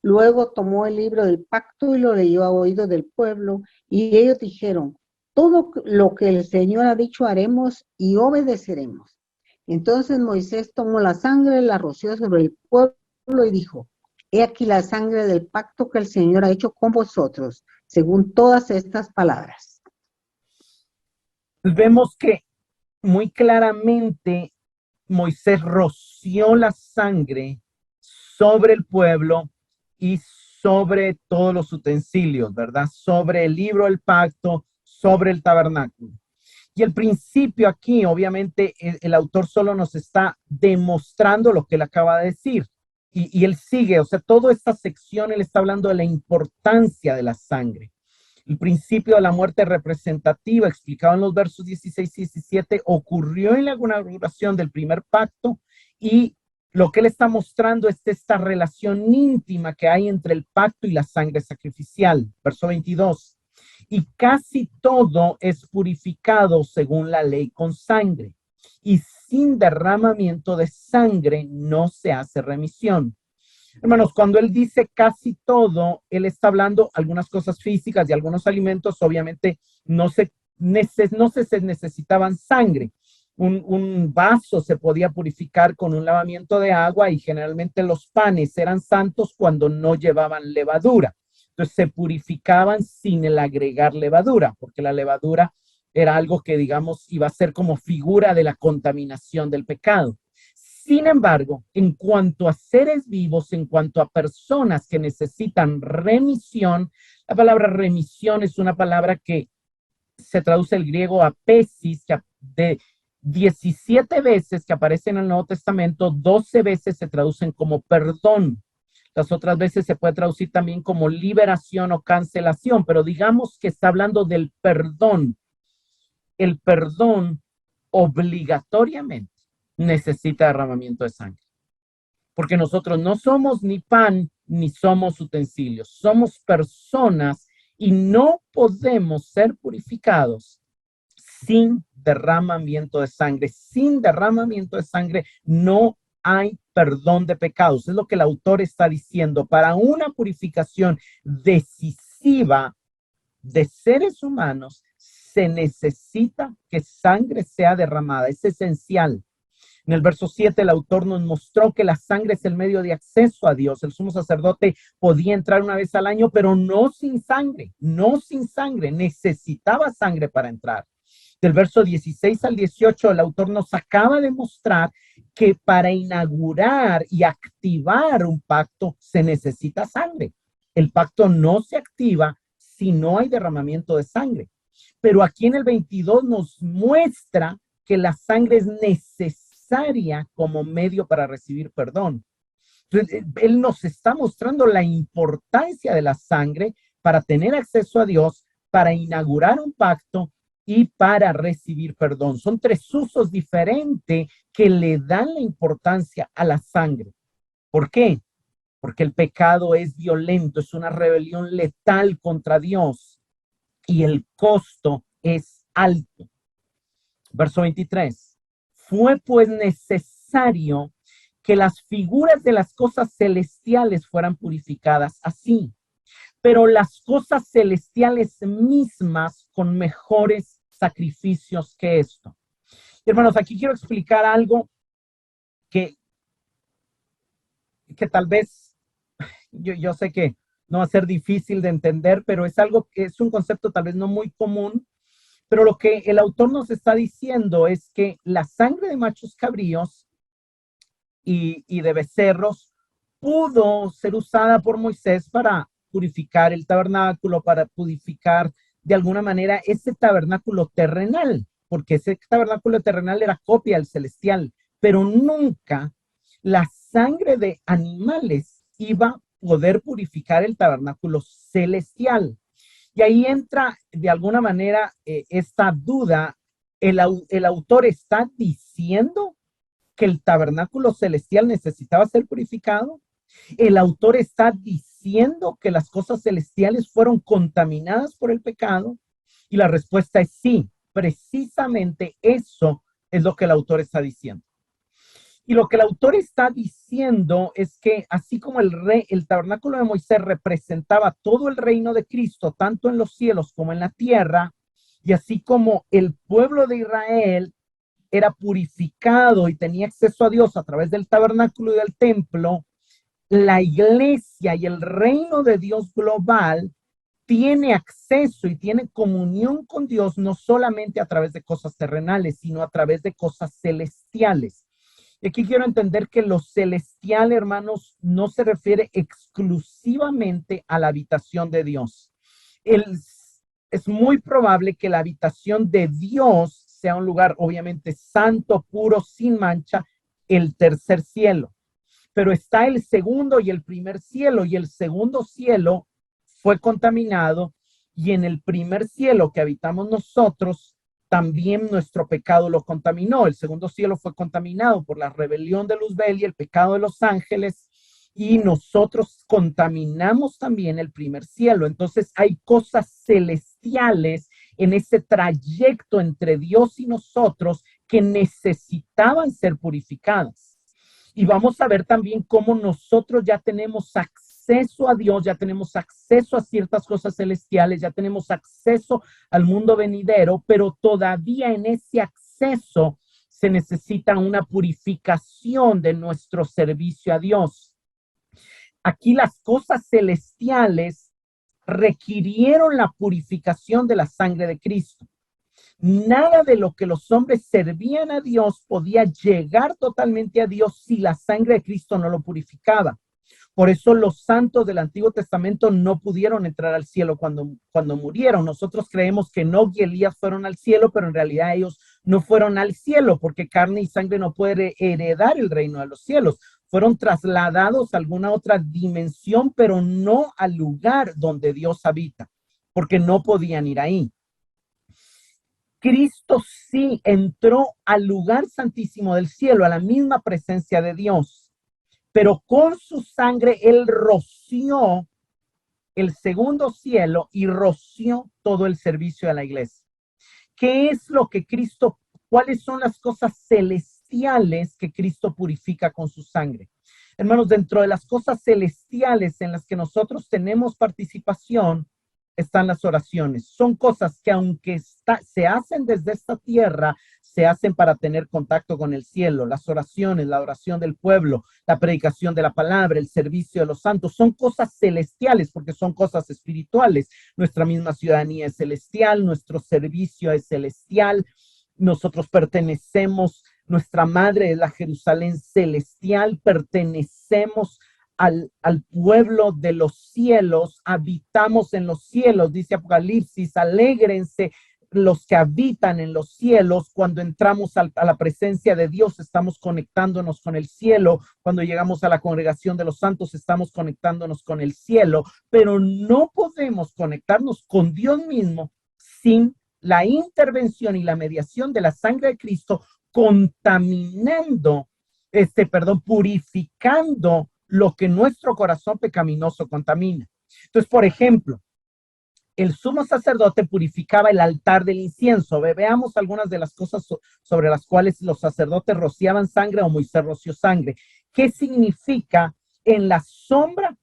Luego tomó el libro del pacto y lo leyó a oídos del pueblo, y ellos dijeron: todo lo que el Señor ha dicho haremos y obedeceremos. Entonces Moisés tomó la sangre, la roció sobre el pueblo y dijo: he aquí la sangre del pacto que el Señor ha hecho con vosotros, según todas estas palabras. Vemos que muy claramente Moisés roció la sangre sobre el pueblo y sobre todos los utensilios, ¿verdad? Sobre el libro del pacto, sobre el tabernáculo. Y el principio aquí, obviamente, el autor solo nos está demostrando lo que él acaba de decir. Y él sigue, o sea, toda esta sección, él está hablando de la importancia de la sangre. El principio de la muerte representativa, explicado en los versos 16 y 17, ocurrió en la inauguración del primer pacto, y lo que él está mostrando es esta relación íntima que hay entre el pacto y la sangre sacrificial. Verso 22. Y casi todo es purificado según la ley con sangre, y sin derramamiento de sangre no se hace remisión. Hermanos, cuando él dice casi todo, él está hablando algunas cosas físicas y algunos alimentos, obviamente no se necesitaban sangre. Un vaso se podía purificar con un lavamiento de agua, y generalmente los panes eran santos cuando no llevaban levadura. Entonces se purificaban sin el agregar levadura, porque la levadura era algo que, digamos, iba a ser como figura de la contaminación del pecado. Sin embargo, en cuanto a seres vivos, en cuanto a personas que necesitan remisión, la palabra remisión es una palabra que se traduce el griego apesis, que de 17 veces que aparecen en el Nuevo Testamento, 12 veces se traducen como perdón. Las otras veces se puede traducir también como liberación o cancelación, pero digamos que está hablando del perdón. El perdón obligatoriamente necesita derramamiento de sangre, porque nosotros no somos ni pan ni somos utensilios, somos personas, y no podemos ser purificados sin derramamiento de sangre. Sin derramamiento de sangre no hay perdón de pecados. Es lo que el autor está diciendo. Para una purificación decisiva de seres humanos se necesita que sangre sea derramada. Es esencial. En el verso 7, el autor nos mostró que la sangre es el medio de acceso a Dios. El sumo sacerdote podía entrar una vez al año, pero no sin sangre, no sin sangre. Necesitaba sangre para entrar. Del verso 16 al 18, el autor nos acaba de mostrar que para inaugurar y activar un pacto se necesita sangre. El pacto no se activa si no hay derramamiento de sangre. Pero aquí en el 22 nos muestra que la sangre es necesaria como medio para recibir perdón. Entonces, él nos está mostrando la importancia de la sangre para tener acceso a Dios, para inaugurar un pacto y para recibir perdón. Son tres usos diferentes que le dan la importancia a la sangre. ¿Por qué? Porque el pecado es violento, es una rebelión letal contra Dios, y el costo es alto. Verso 23. Fue pues necesario que las figuras de las cosas celestiales fueran purificadas así, pero las cosas celestiales mismas con mejores sacrificios que esto. Hermanos, aquí quiero explicar algo que tal vez yo sé que no va a ser difícil de entender, pero es algo que es un concepto tal vez no muy común. Pero lo que el autor nos está diciendo es que la sangre de machos cabríos y de becerros pudo ser usada por Moisés para purificar el tabernáculo, para purificar de alguna manera ese tabernáculo terrenal, porque ese tabernáculo terrenal era copia del celestial, pero nunca la sangre de animales iba a poder purificar el tabernáculo celestial. Y ahí entra de alguna manera esta duda. El autor está diciendo que el tabernáculo celestial necesitaba ser purificado. El autor está diciendo que las cosas celestiales fueron contaminadas por el pecado. Y la respuesta es sí, precisamente eso es lo que el autor está diciendo. Y lo que el autor está diciendo es que así como el tabernáculo de Moisés representaba todo el reino de Cristo, tanto en los cielos como en la tierra, y así como el pueblo de Israel era purificado y tenía acceso a Dios a través del tabernáculo y del templo, la iglesia y el reino de Dios global tiene acceso y tiene comunión con Dios no solamente a través de cosas terrenales, sino a través de cosas celestiales. Y aquí quiero entender que lo celestial, hermanos, no se refiere exclusivamente a la habitación de Dios. Es muy probable que la habitación de Dios sea un lugar obviamente santo, puro, sin mancha, el tercer cielo. Pero está el segundo y el primer cielo, y el segundo cielo fue contaminado, y en el primer cielo que habitamos nosotros, también nuestro pecado lo contaminó. El segundo cielo fue contaminado por la rebelión de Luzbel y el pecado de los ángeles, y nosotros contaminamos también el primer cielo. Entonces hay cosas celestiales en ese trayecto entre Dios y nosotros que necesitaban ser purificadas. Y vamos a ver también cómo nosotros ya tenemos acceso a Dios, ya tenemos acceso a ciertas cosas celestiales, ya tenemos acceso al mundo venidero, pero todavía en ese acceso se necesita una purificación de nuestro servicio a Dios. Aquí las cosas celestiales requirieron la purificación de la sangre de Cristo. Nada de lo que los hombres servían a Dios podía llegar totalmente a Dios si la sangre de Cristo no lo purificaba. Por eso los santos del Antiguo Testamento no pudieron entrar al cielo cuando murieron. Nosotros creemos que Enoc y Elías fueron al cielo, pero en realidad ellos no fueron al cielo, porque carne y sangre no puede heredar el reino de los cielos. Fueron trasladados a alguna otra dimensión, pero no al lugar donde Dios habita, porque no podían ir ahí. Cristo sí entró al lugar santísimo del cielo, a la misma presencia de Dios, pero con su sangre Él roció el segundo cielo y roció todo el servicio de la iglesia. ¿Qué es lo que Cristo, cuáles son las cosas celestiales que Cristo purifica con su sangre? Hermanos, dentro de las cosas celestiales en las que nosotros tenemos participación, están las oraciones. Son cosas que aunque se hacen desde esta tierra, se hacen para tener contacto con el cielo. Las oraciones, la oración del pueblo, la predicación de la palabra, el servicio de los santos, son cosas celestiales porque son cosas espirituales. Nuestra misma ciudadanía es celestial, nuestro servicio es celestial, nosotros pertenecemos, nuestra madre es la Jerusalén celestial, pertenecemos al pueblo de los cielos, habitamos en los cielos, dice Apocalipsis, alégrense los que habitan en los cielos. Cuando entramos a la presencia de Dios, estamos conectándonos con el cielo. Cuando llegamos a la congregación de los santos, estamos conectándonos con el cielo, pero no podemos conectarnos con Dios mismo sin la intervención y la mediación de la sangre de Cristo, purificando lo que nuestro corazón pecaminoso contamina. Entonces, por ejemplo, el sumo sacerdote purificaba el altar del incienso. Veamos algunas de las cosas sobre las cuales los sacerdotes rociaban sangre o Moisés roció sangre. ¿Qué significa? En la sombra,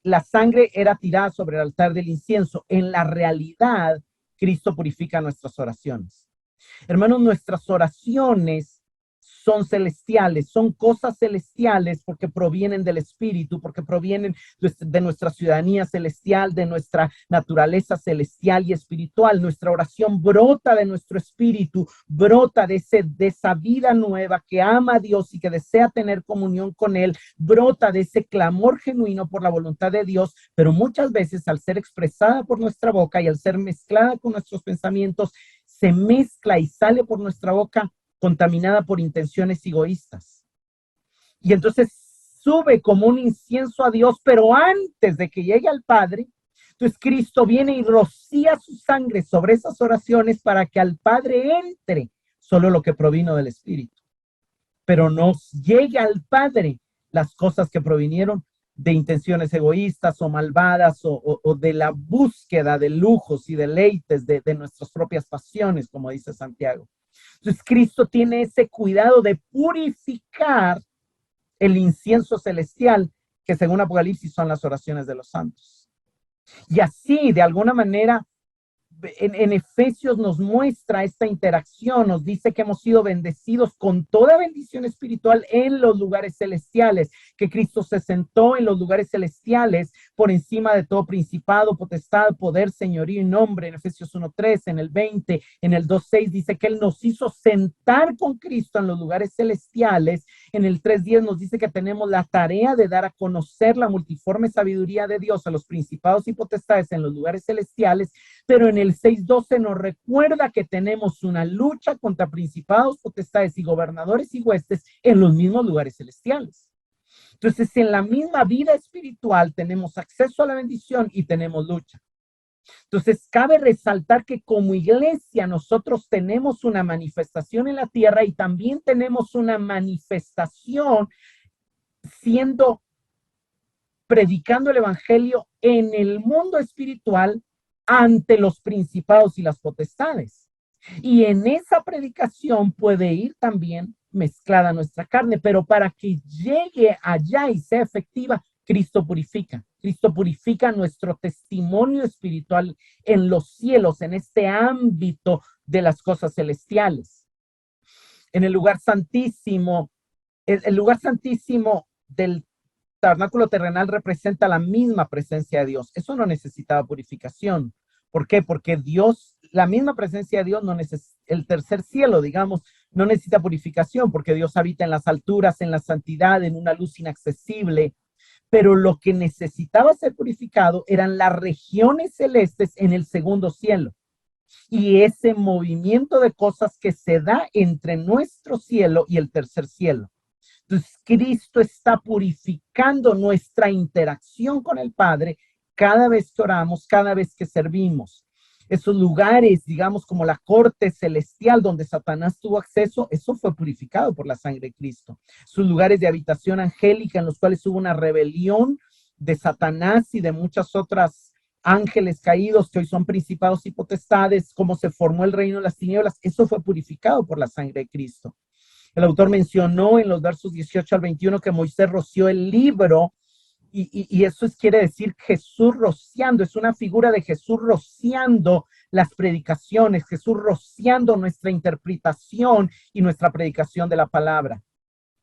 la sangre era tirada sobre el altar del incienso. En la realidad, Cristo purifica nuestras oraciones. Hermanos, nuestras oraciones son celestiales, son cosas celestiales porque provienen del Espíritu, porque provienen de nuestra ciudadanía celestial, de nuestra naturaleza celestial y espiritual. Nuestra oración brota de nuestro espíritu, brota de esa vida nueva que ama a Dios y que desea tener comunión con Él, brota de ese clamor genuino por la voluntad de Dios, pero muchas veces al ser expresada por nuestra boca y al ser mezclada con nuestros pensamientos, se mezcla y sale por nuestra boca contaminada por intenciones egoístas. Y entonces sube como un incienso a Dios, pero antes de que llegue al Padre, entonces Cristo viene y rocía su sangre sobre esas oraciones para que al Padre entre solo lo que provino del Espíritu, pero no llegue al Padre las cosas que provinieron de intenciones egoístas o malvadas o de la búsqueda de lujos y deleites de nuestras propias pasiones, como dice Santiago. Entonces Cristo tiene ese cuidado de purificar el incienso celestial, que según Apocalipsis son las oraciones de los santos. Y así, de alguna manera, en Efesios nos muestra esta interacción, nos dice que hemos sido bendecidos con toda bendición espiritual en los lugares celestiales, que Cristo se sentó en los lugares celestiales por encima de todo principado, potestad, poder, señorío y nombre. En Efesios 1:3, en el 20, en el 2:6 dice que Él nos hizo sentar con Cristo en los lugares celestiales. En el 3:10 nos dice que tenemos la tarea de dar a conocer la multiforme sabiduría de Dios a los principados y potestades en los lugares celestiales. Pero en el 6:12 nos recuerda que tenemos una lucha contra principados, potestades y gobernadores y huestes en los mismos lugares celestiales. Entonces, en la misma vida espiritual tenemos acceso a la bendición y tenemos lucha. Entonces, cabe resaltar que como iglesia nosotros tenemos una manifestación en la tierra y también tenemos una manifestación predicando el evangelio en el mundo espiritual ante los principados y las potestades. Y en esa predicación puede ir también mezclada nuestra carne, pero para que llegue allá y sea efectiva, Cristo purifica. Cristo purifica nuestro testimonio espiritual en los cielos, en este ámbito de las cosas celestiales. En el lugar santísimo, el lugar santísimo del tabernáculo terrenal representa la misma presencia de Dios. Eso no necesitaba purificación. ¿Por qué? Porque Dios, la misma presencia de Dios, el tercer cielo, digamos, no necesita purificación, porque Dios habita en las alturas, en la santidad, en una luz inaccesible. Pero lo que necesitaba ser purificado eran las regiones celestes en el segundo cielo. Y ese movimiento de cosas que se da entre nuestro cielo y el tercer cielo. Entonces, Cristo está purificando nuestra interacción con el Padre cada vez que oramos, cada vez que servimos. Esos lugares, digamos, como la corte celestial donde Satanás tuvo acceso, eso fue purificado por la sangre de Cristo. Sus lugares de habitación angélica en los cuales hubo una rebelión de Satanás y de muchas otras ángeles caídos que hoy son principados y potestades, cómo se formó el reino de las tinieblas, eso fue purificado por la sangre de Cristo. El autor mencionó en los versos 18 al 21 que Moisés roció el libro y eso quiere decir Jesús rociando, es una figura de Jesús rociando las predicaciones, Jesús rociando nuestra interpretación y nuestra predicación de la palabra.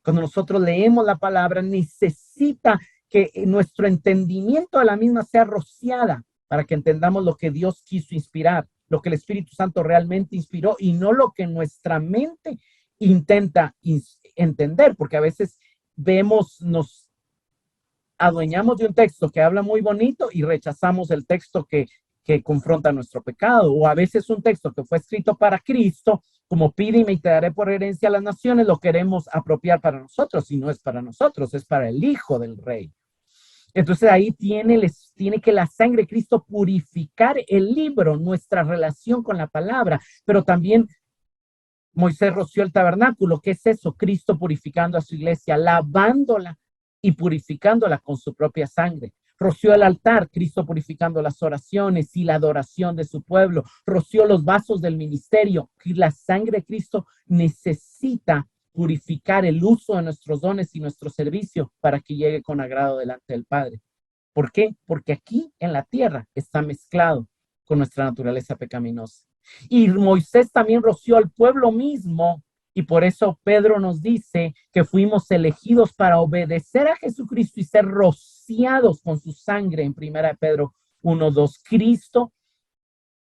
Cuando nosotros leemos la palabra, necesita que nuestro entendimiento de la misma sea rociada para que entendamos lo que Dios quiso inspirar, lo que el Espíritu Santo realmente inspiró y no lo que nuestra mente intenta entender, porque a veces nos adueñamos de un texto que habla muy bonito y rechazamos el texto que confronta nuestro pecado, o a veces un texto que fue escrito para Cristo, como pídeme y te daré por herencia a las naciones, lo queremos apropiar para nosotros, y no es para nosotros, es para el Hijo del Rey. Entonces ahí tiene que la sangre de Cristo purificar el libro, nuestra relación con la palabra, pero también Moisés roció el tabernáculo. ¿Qué es eso? Cristo purificando a su iglesia, lavándola y purificándola con su propia sangre. Roció el altar, Cristo purificando las oraciones y la adoración de su pueblo. Roció los vasos del ministerio. Y la sangre de Cristo necesita purificar el uso de nuestros dones y nuestro servicio para que llegue con agrado delante del Padre. ¿Por qué? Porque aquí en la tierra está mezclado con nuestra naturaleza pecaminosa. Y Moisés también roció al pueblo mismo, y por eso Pedro nos dice que fuimos elegidos para obedecer a Jesucristo y ser rociados con su sangre en 1 Pedro 1:2. Cristo,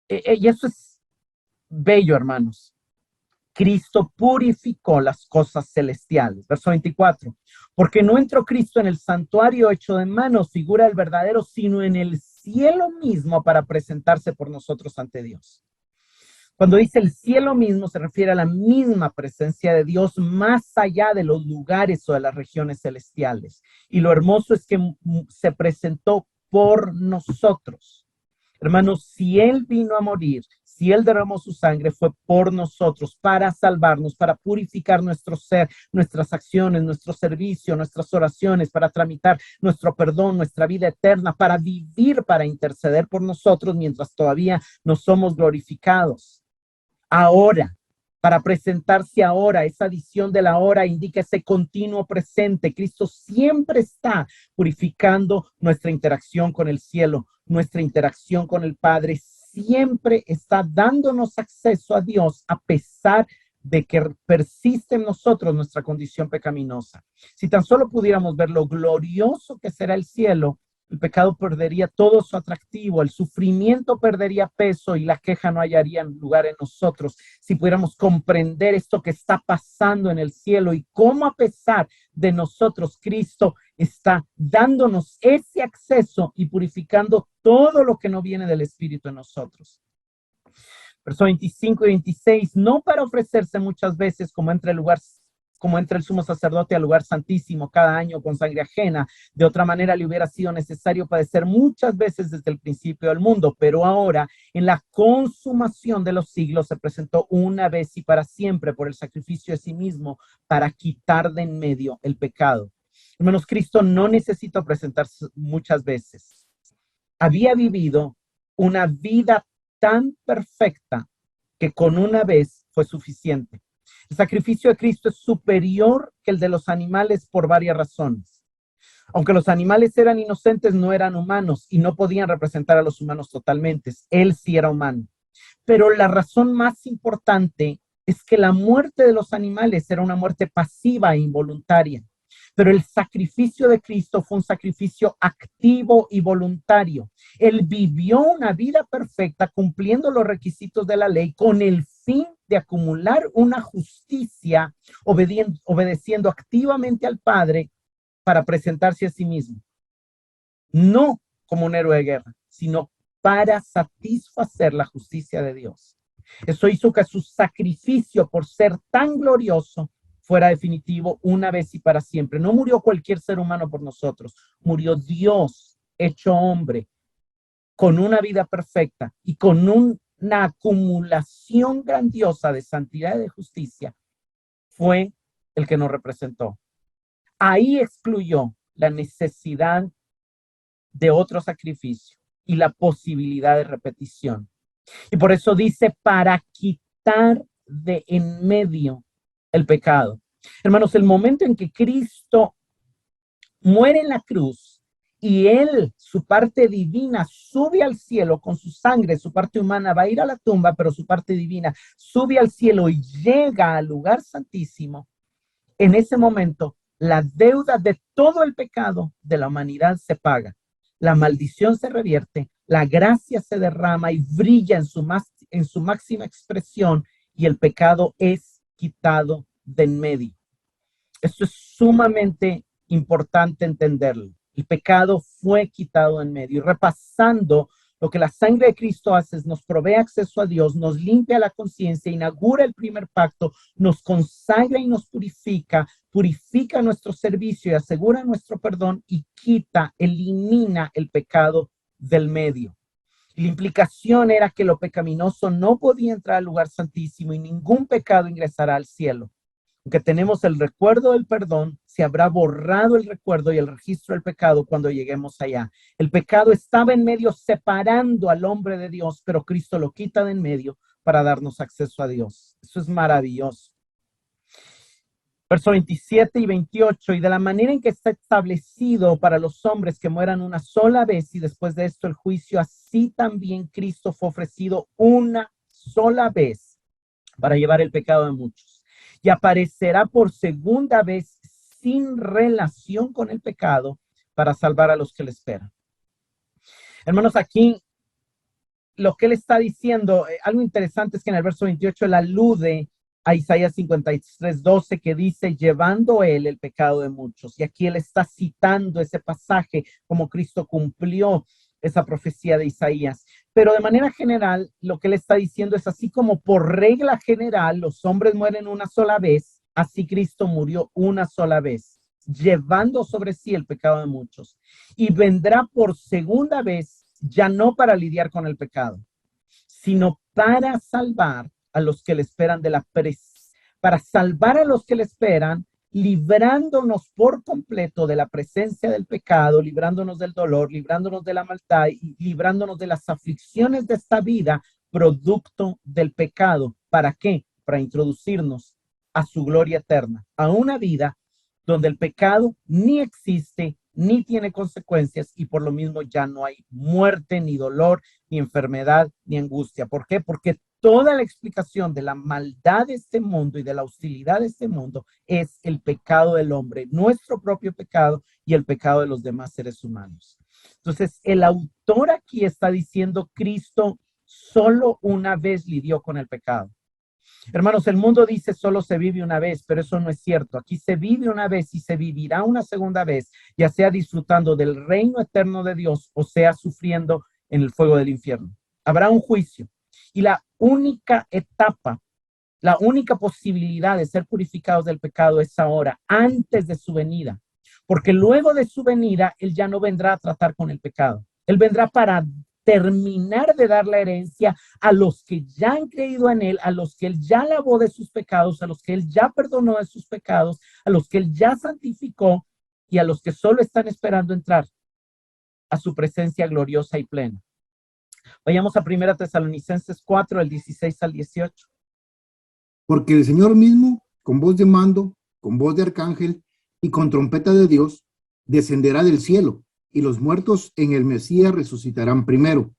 y eso es bello, hermanos. Cristo purificó las cosas celestiales. Verso 24. Porque no entró Cristo en el santuario hecho de manos, figura del verdadero, sino en el cielo mismo para presentarse por nosotros ante Dios. Cuando dice el cielo mismo, se refiere a la misma presencia de Dios más allá de los lugares o de las regiones celestiales. Y lo hermoso es que se presentó por nosotros. Hermanos, si Él vino a morir, si Él derramó su sangre, fue por nosotros, para salvarnos, para purificar nuestro ser, nuestras acciones, nuestro servicio, nuestras oraciones, para tramitar nuestro perdón, nuestra vida eterna, para vivir, para interceder por nosotros mientras todavía no somos glorificados. Ahora, para presentarse ahora, esa adición de la hora indica ese continuo presente. Cristo siempre está purificando nuestra interacción con el cielo, nuestra interacción con el Padre, siempre está dándonos acceso a Dios a pesar de que persiste en nosotros nuestra condición pecaminosa. Si tan solo pudiéramos ver lo glorioso que será el cielo, el pecado perdería todo su atractivo, el sufrimiento perdería peso y la queja no hallaría lugar en nosotros. Si pudiéramos comprender esto que está pasando en el cielo y cómo a pesar de nosotros, Cristo está dándonos ese acceso y purificando todo lo que no viene del Espíritu en nosotros. Verso 25 y 26, no para ofrecerse muchas veces como entra el sumo sacerdote al lugar santísimo cada año con sangre ajena. De otra manera le hubiera sido necesario padecer muchas veces desde el principio del mundo, pero ahora en la consumación de los siglos se presentó una vez y para siempre por el sacrificio de sí mismo para quitar de en medio el pecado. Hermanos, Cristo no necesitó presentarse muchas veces. Había vivido una vida tan perfecta que con una vez fue suficiente. El sacrificio de Cristo es superior que el de los animales por varias razones. Aunque los animales eran inocentes, no eran humanos y no podían representar a los humanos totalmente. Él sí era humano. Pero la razón más importante es que la muerte de los animales era una muerte pasiva e involuntaria. Pero el sacrificio de Cristo fue un sacrificio activo y voluntario. Él vivió una vida perfecta cumpliendo los requisitos de la ley con el fin de acumular una justicia obedeciendo activamente al Padre para presentarse a sí mismo. No como un héroe de guerra, sino para satisfacer la justicia de Dios. Eso hizo que su sacrificio por ser tan glorioso fuera definitivo una vez y para siempre. No murió cualquier ser humano por nosotros, murió Dios hecho hombre con una vida perfecta y con una acumulación grandiosa de santidad y de justicia. Fue el que nos representó. Ahí excluyó la necesidad de otro sacrificio y la posibilidad de repetición. Y por eso dice, para quitar de en medio el pecado. Hermanos, el momento en que Cristo muere en la cruz y él, su parte divina, sube al cielo con su sangre, su parte humana va a ir a la tumba, pero su parte divina sube al cielo y llega al lugar santísimo. En ese momento, la deuda de todo el pecado de la humanidad se paga. La maldición se revierte, la gracia se derrama y brilla en su máxima expresión y el pecado es quitado de en medio. Esto es sumamente importante entenderlo. El pecado fue quitado de en medio. Y repasando lo que la sangre de Cristo hace es nos provee acceso a Dios, nos limpia la conciencia, inaugura el primer pacto, nos consagra y nos purifica nuestro servicio y asegura nuestro perdón y elimina el pecado del medio. La implicación era que lo pecaminoso no podía entrar al lugar santísimo y ningún pecado ingresará al cielo. Aunque tenemos el recuerdo del perdón, se habrá borrado el recuerdo y el registro del pecado cuando lleguemos allá. El pecado estaba en medio separando al hombre de Dios, pero Cristo lo quita de en medio para darnos acceso a Dios. Eso es maravilloso. Verso 27 y 28, y de la manera en que está establecido para los hombres que mueran una sola vez y después de esto el juicio, así también Cristo fue ofrecido una sola vez para llevar el pecado de muchos. Y aparecerá por segunda vez sin relación con el pecado para salvar a los que le esperan. Hermanos, aquí lo que él está diciendo, algo interesante es que en el verso 28 él alude a Isaías 53:12 que dice, llevando él el pecado de muchos. Y aquí él está citando ese pasaje como Cristo cumplió esa profecía de Isaías. Pero de manera general, lo que él está diciendo es así como por regla general los hombres mueren una sola vez, así Cristo murió una sola vez, llevando sobre sí el pecado de muchos. Y vendrá por segunda vez, ya no para lidiar con el pecado, sino para salvar a los que le esperan para salvar a los que le esperan, librándonos por completo de la presencia del pecado, librándonos del dolor, librándonos de la maldad y librándonos de las aflicciones de esta vida, producto del pecado. ¿Para qué? Para introducirnos a su gloria eterna, a una vida donde el pecado ni existe, ni tiene consecuencias y por lo mismo ya no hay muerte, ni dolor, ni enfermedad, ni angustia. ¿Por qué? Porque toda la explicación de la maldad de este mundo y de la hostilidad de este mundo es el pecado del hombre, nuestro propio pecado y el pecado de los demás seres humanos. Entonces, el autor aquí está diciendo Cristo solo una vez lidió con el pecado. Hermanos, el mundo dice solo se vive una vez, pero eso no es cierto. Aquí se vive una vez y se vivirá una segunda vez, ya sea disfrutando del reino eterno de Dios o sea sufriendo en el fuego del infierno. Habrá un juicio Y la única etapa, la única posibilidad de ser purificados del pecado es ahora, antes de su venida. Porque luego de su venida, Él ya no vendrá a tratar con el pecado. Él vendrá para terminar de dar la herencia a los que ya han creído en Él, a los que Él ya lavó de sus pecados, a los que Él ya perdonó de sus pecados, a los que Él ya santificó y a los que solo están esperando entrar a su presencia gloriosa y plena. Vayamos a 1 Tesalonicenses 4, del 16 al 18. Porque el Señor mismo, con voz de mando, con voz de arcángel y con trompeta de Dios, descenderá del cielo, y los muertos en el Mesías resucitarán primero.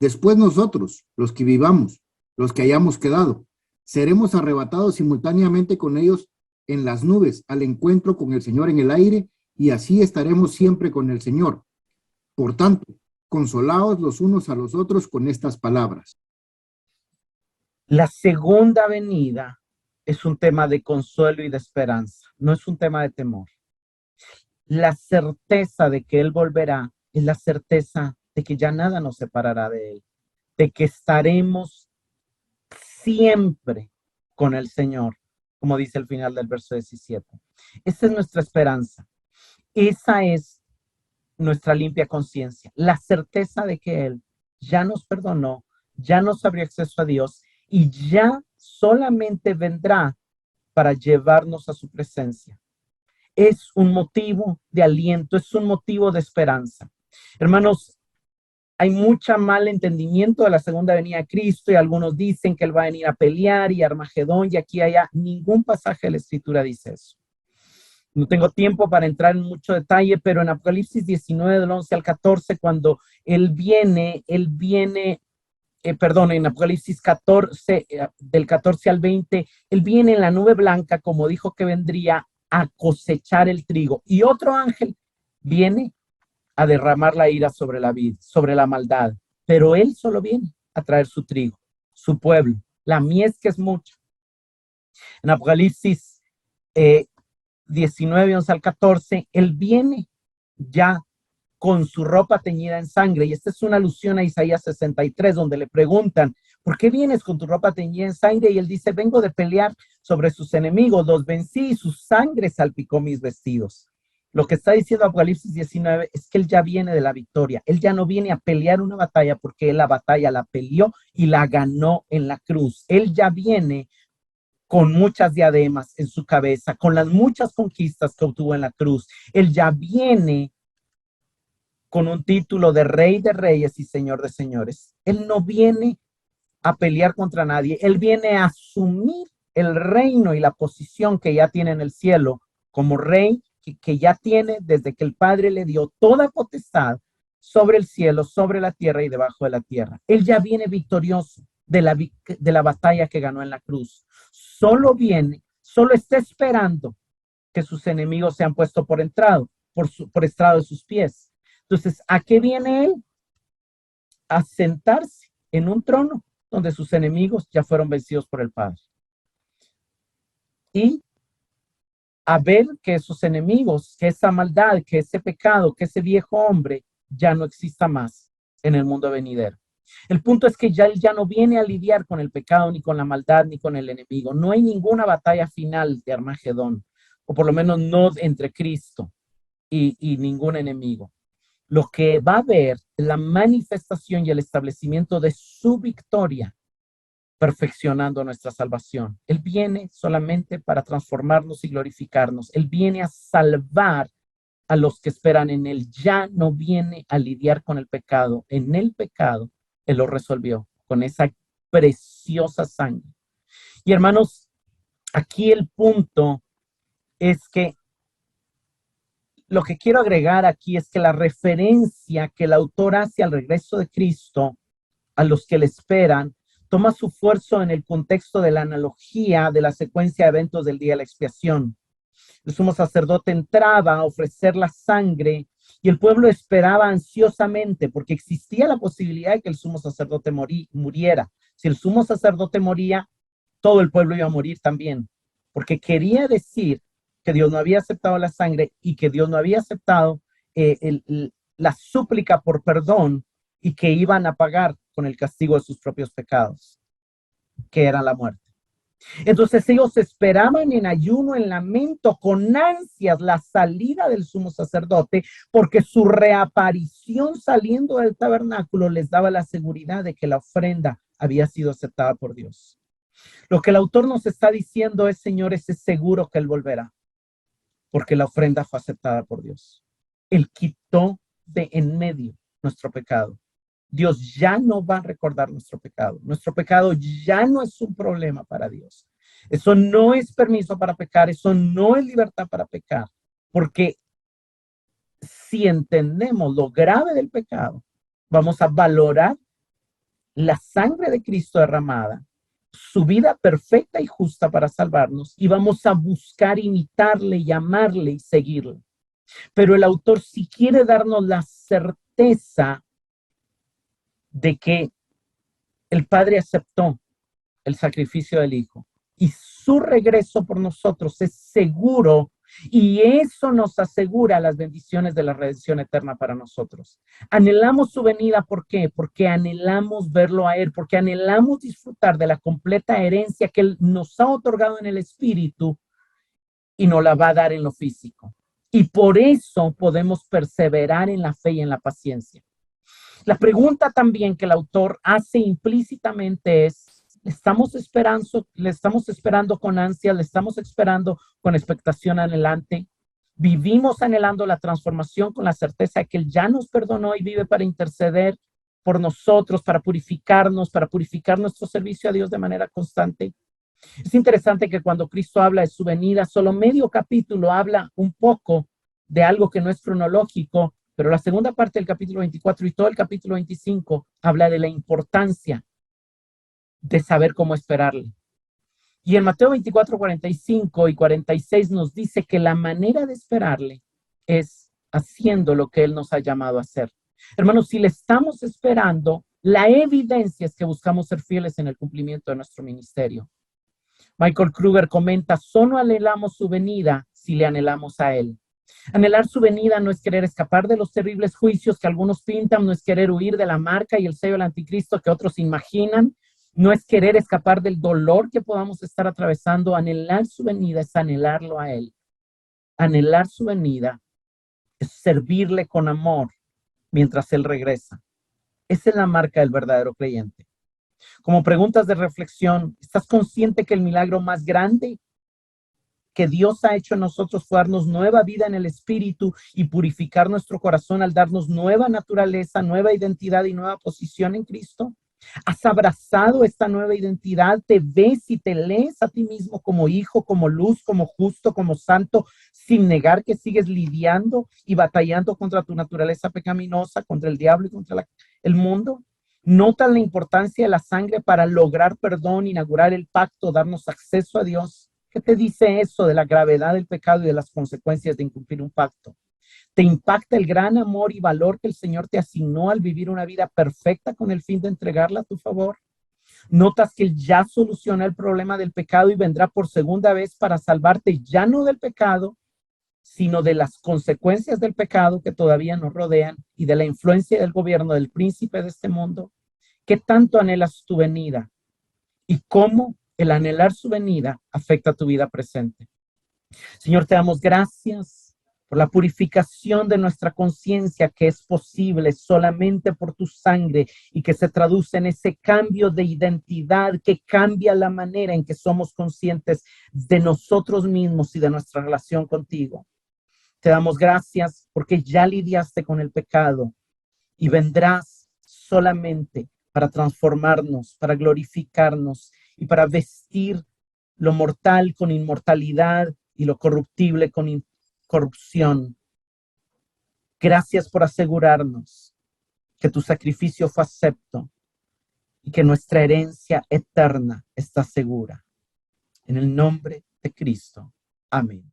Después nosotros, los que vivamos, los que hayamos quedado, seremos arrebatados simultáneamente con ellos en las nubes al encuentro con el Señor en el aire, y así estaremos siempre con el Señor. Por tanto, consolaos los unos a los otros con estas palabras. La segunda venida es un tema de consuelo y de esperanza, no es un tema de temor. La certeza de que Él volverá es la certeza de que ya nada nos separará de Él, de que estaremos siempre con el Señor, como dice el final del verso 17. Esa es nuestra esperanza. Esa es nuestra limpia conciencia, la certeza de que Él ya nos perdonó, ya nos abrió acceso a Dios y ya solamente vendrá para llevarnos a su presencia. Es un motivo de aliento, es un motivo de esperanza. Hermanos, hay mucho mal entendimiento de la segunda venida de Cristo y algunos dicen que Él va a venir a pelear y Armagedón y aquí allá. Ningún pasaje de la Escritura dice eso. No tengo tiempo para entrar en mucho detalle, pero en Apocalipsis 19, del 11 al 14, cuando Él viene, en Apocalipsis 14, del 14 al 20, Él viene en la nube blanca, como dijo que vendría a cosechar el trigo. Y otro ángel viene a derramar la ira sobre la vid, sobre la maldad. Pero Él solo viene a traer su trigo, su pueblo, la mies que es mucha. En Apocalipsis 19, 11 al 14, Él viene ya con su ropa teñida en sangre. Y esta es una alusión a Isaías 63, donde le preguntan, ¿por qué vienes con tu ropa teñida en sangre? Y Él dice, vengo de pelear sobre sus enemigos, los vencí y su sangre salpicó mis vestidos. Lo que está diciendo Apocalipsis 19 es que Él ya viene de la victoria. Él ya no viene a pelear una batalla porque Él la batalla la peleó y la ganó en la cruz. Él ya viene con muchas diademas en su cabeza, con las muchas conquistas que obtuvo en la cruz. Él ya viene con un título de Rey de Reyes y Señor de Señores. Él no viene a pelear contra nadie. Él viene a asumir el reino y la posición que ya tiene en el cielo como Rey, que ya tiene desde que el Padre le dio toda potestad sobre el cielo, sobre la tierra y debajo de la tierra. Él ya viene victorioso de la batalla que ganó en la cruz. Solo está esperando que sus enemigos sean puestos por estrado de sus pies. Entonces, ¿a qué viene Él? A sentarse en un trono donde sus enemigos ya fueron vencidos por el Padre. Y a ver que esos enemigos, que esa maldad, que ese pecado, que ese viejo hombre ya no exista más en el mundo venidero. El punto es que Él ya no viene a lidiar con el pecado, ni con la maldad, ni con el enemigo. No hay ninguna batalla final de Armagedón, o por lo menos no entre Cristo y ningún enemigo. Lo que va a haber es la manifestación y el establecimiento de su victoria, perfeccionando nuestra salvación. Él viene solamente para transformarnos y glorificarnos. Él viene a salvar a los que esperan en Él. Ya no viene a lidiar con el pecado. En el pecado, Él lo resolvió con esa preciosa sangre. Y hermanos, aquí el punto es que lo que quiero agregar aquí es que la referencia que el autor hace al regreso de Cristo a los que le esperan toma su fuerza en el contexto de la analogía de la secuencia de eventos del día de la expiación. El sumo sacerdote entraba a ofrecer la sangre y el pueblo esperaba ansiosamente porque existía la posibilidad de que el sumo sacerdote muriera. Si el sumo sacerdote moría, todo el pueblo iba a morir también, porque quería decir que Dios no había aceptado la sangre y que Dios no había aceptado la súplica por perdón y que iban a pagar con el castigo de sus propios pecados, que era la muerte. Entonces ellos esperaban en ayuno, en lamento, con ansias la salida del sumo sacerdote, porque su reaparición saliendo del tabernáculo les daba la seguridad de que la ofrenda había sido aceptada por Dios. Lo que el autor nos está diciendo es, señores, es seguro que Él volverá, porque la ofrenda fue aceptada por Dios. Él quitó de en medio nuestro pecado. Dios ya no va a recordar nuestro pecado. Nuestro pecado ya no es un problema para Dios. Eso no es permiso para pecar. Eso no es libertad para pecar. Porque si entendemos lo grave del pecado, vamos a valorar la sangre de Cristo derramada, su vida perfecta y justa para salvarnos, y vamos a buscar imitarle y amarle y seguirle. Pero el autor sí quiere darnos la certeza de que el Padre aceptó el sacrificio del Hijo y su regreso por nosotros es seguro, y eso nos asegura las bendiciones de la redención eterna para nosotros. Anhelamos su venida, ¿por qué? Porque anhelamos verlo a Él, porque anhelamos disfrutar de la completa herencia que Él nos ha otorgado en el Espíritu y nos la va a dar en lo físico. Y por eso podemos perseverar en la fe y en la paciencia. La pregunta también que el autor hace implícitamente es, ¿le estamos esperando con ansia? ¿Le estamos esperando con expectación anhelante? ¿Vivimos anhelando la transformación con la certeza de que Él ya nos perdonó y vive para interceder por nosotros, para purificar nuestro servicio a Dios de manera constante? Es interesante que cuando Cristo habla de su venida, solo medio capítulo habla un poco de algo que no es cronológico, pero la segunda parte del capítulo 24 y todo el capítulo 25 habla de la importancia de saber cómo esperarle. Y en Mateo 24, 45 y 46 nos dice que la manera de esperarle es haciendo lo que Él nos ha llamado a hacer. Hermanos, si le estamos esperando, la evidencia es que buscamos ser fieles en el cumplimiento de nuestro ministerio. Michael Kruger comenta, solo anhelamos su venida si le anhelamos a Él. Anhelar su venida no es querer escapar de los terribles juicios que algunos pintan, no es querer huir de la marca y el sello del anticristo que otros imaginan, no es querer escapar del dolor que podamos estar atravesando. Anhelar su venida es anhelarlo a Él. Anhelar su venida es servirle con amor mientras Él regresa. Esa es la marca del verdadero creyente. Como preguntas de reflexión, ¿estás consciente que el milagro más grande que Dios ha hecho en nosotros fue darnos nueva vida en el Espíritu y purificar nuestro corazón al darnos nueva naturaleza, nueva identidad y nueva posición en Cristo? ¿Has abrazado esta nueva identidad? ¿Te ves y te lees a ti mismo como hijo, como luz, como justo, como santo, sin negar que sigues lidiando y batallando contra tu naturaleza pecaminosa, contra el diablo y contra el mundo? ¿Notas la importancia de la sangre para lograr perdón, inaugurar el pacto, darnos acceso a Dios? ¿Qué te dice eso de la gravedad del pecado y de las consecuencias de incumplir un pacto? ¿Te impacta el gran amor y valor que el Señor te asignó al vivir una vida perfecta con el fin de entregarla a tu favor? ¿Notas que Él ya soluciona el problema del pecado y vendrá por segunda vez para salvarte ya no del pecado, sino de las consecuencias del pecado que todavía nos rodean y de la influencia del gobierno del príncipe de este mundo? ¿Qué tanto anhelas tu venida? ¿Y cómo el anhelar su venida afecta tu vida presente? Señor, te damos gracias por la purificación de nuestra conciencia que es posible solamente por tu sangre y que se traduce en ese cambio de identidad que cambia la manera en que somos conscientes de nosotros mismos y de nuestra relación contigo. Te damos gracias porque ya lidiaste con el pecado y vendrás solamente para transformarnos, para glorificarnos y para vestir lo mortal con inmortalidad y lo corruptible con incorrupción. Gracias por asegurarnos que tu sacrificio fue acepto y que nuestra herencia eterna está segura. En el nombre de Cristo. Amén.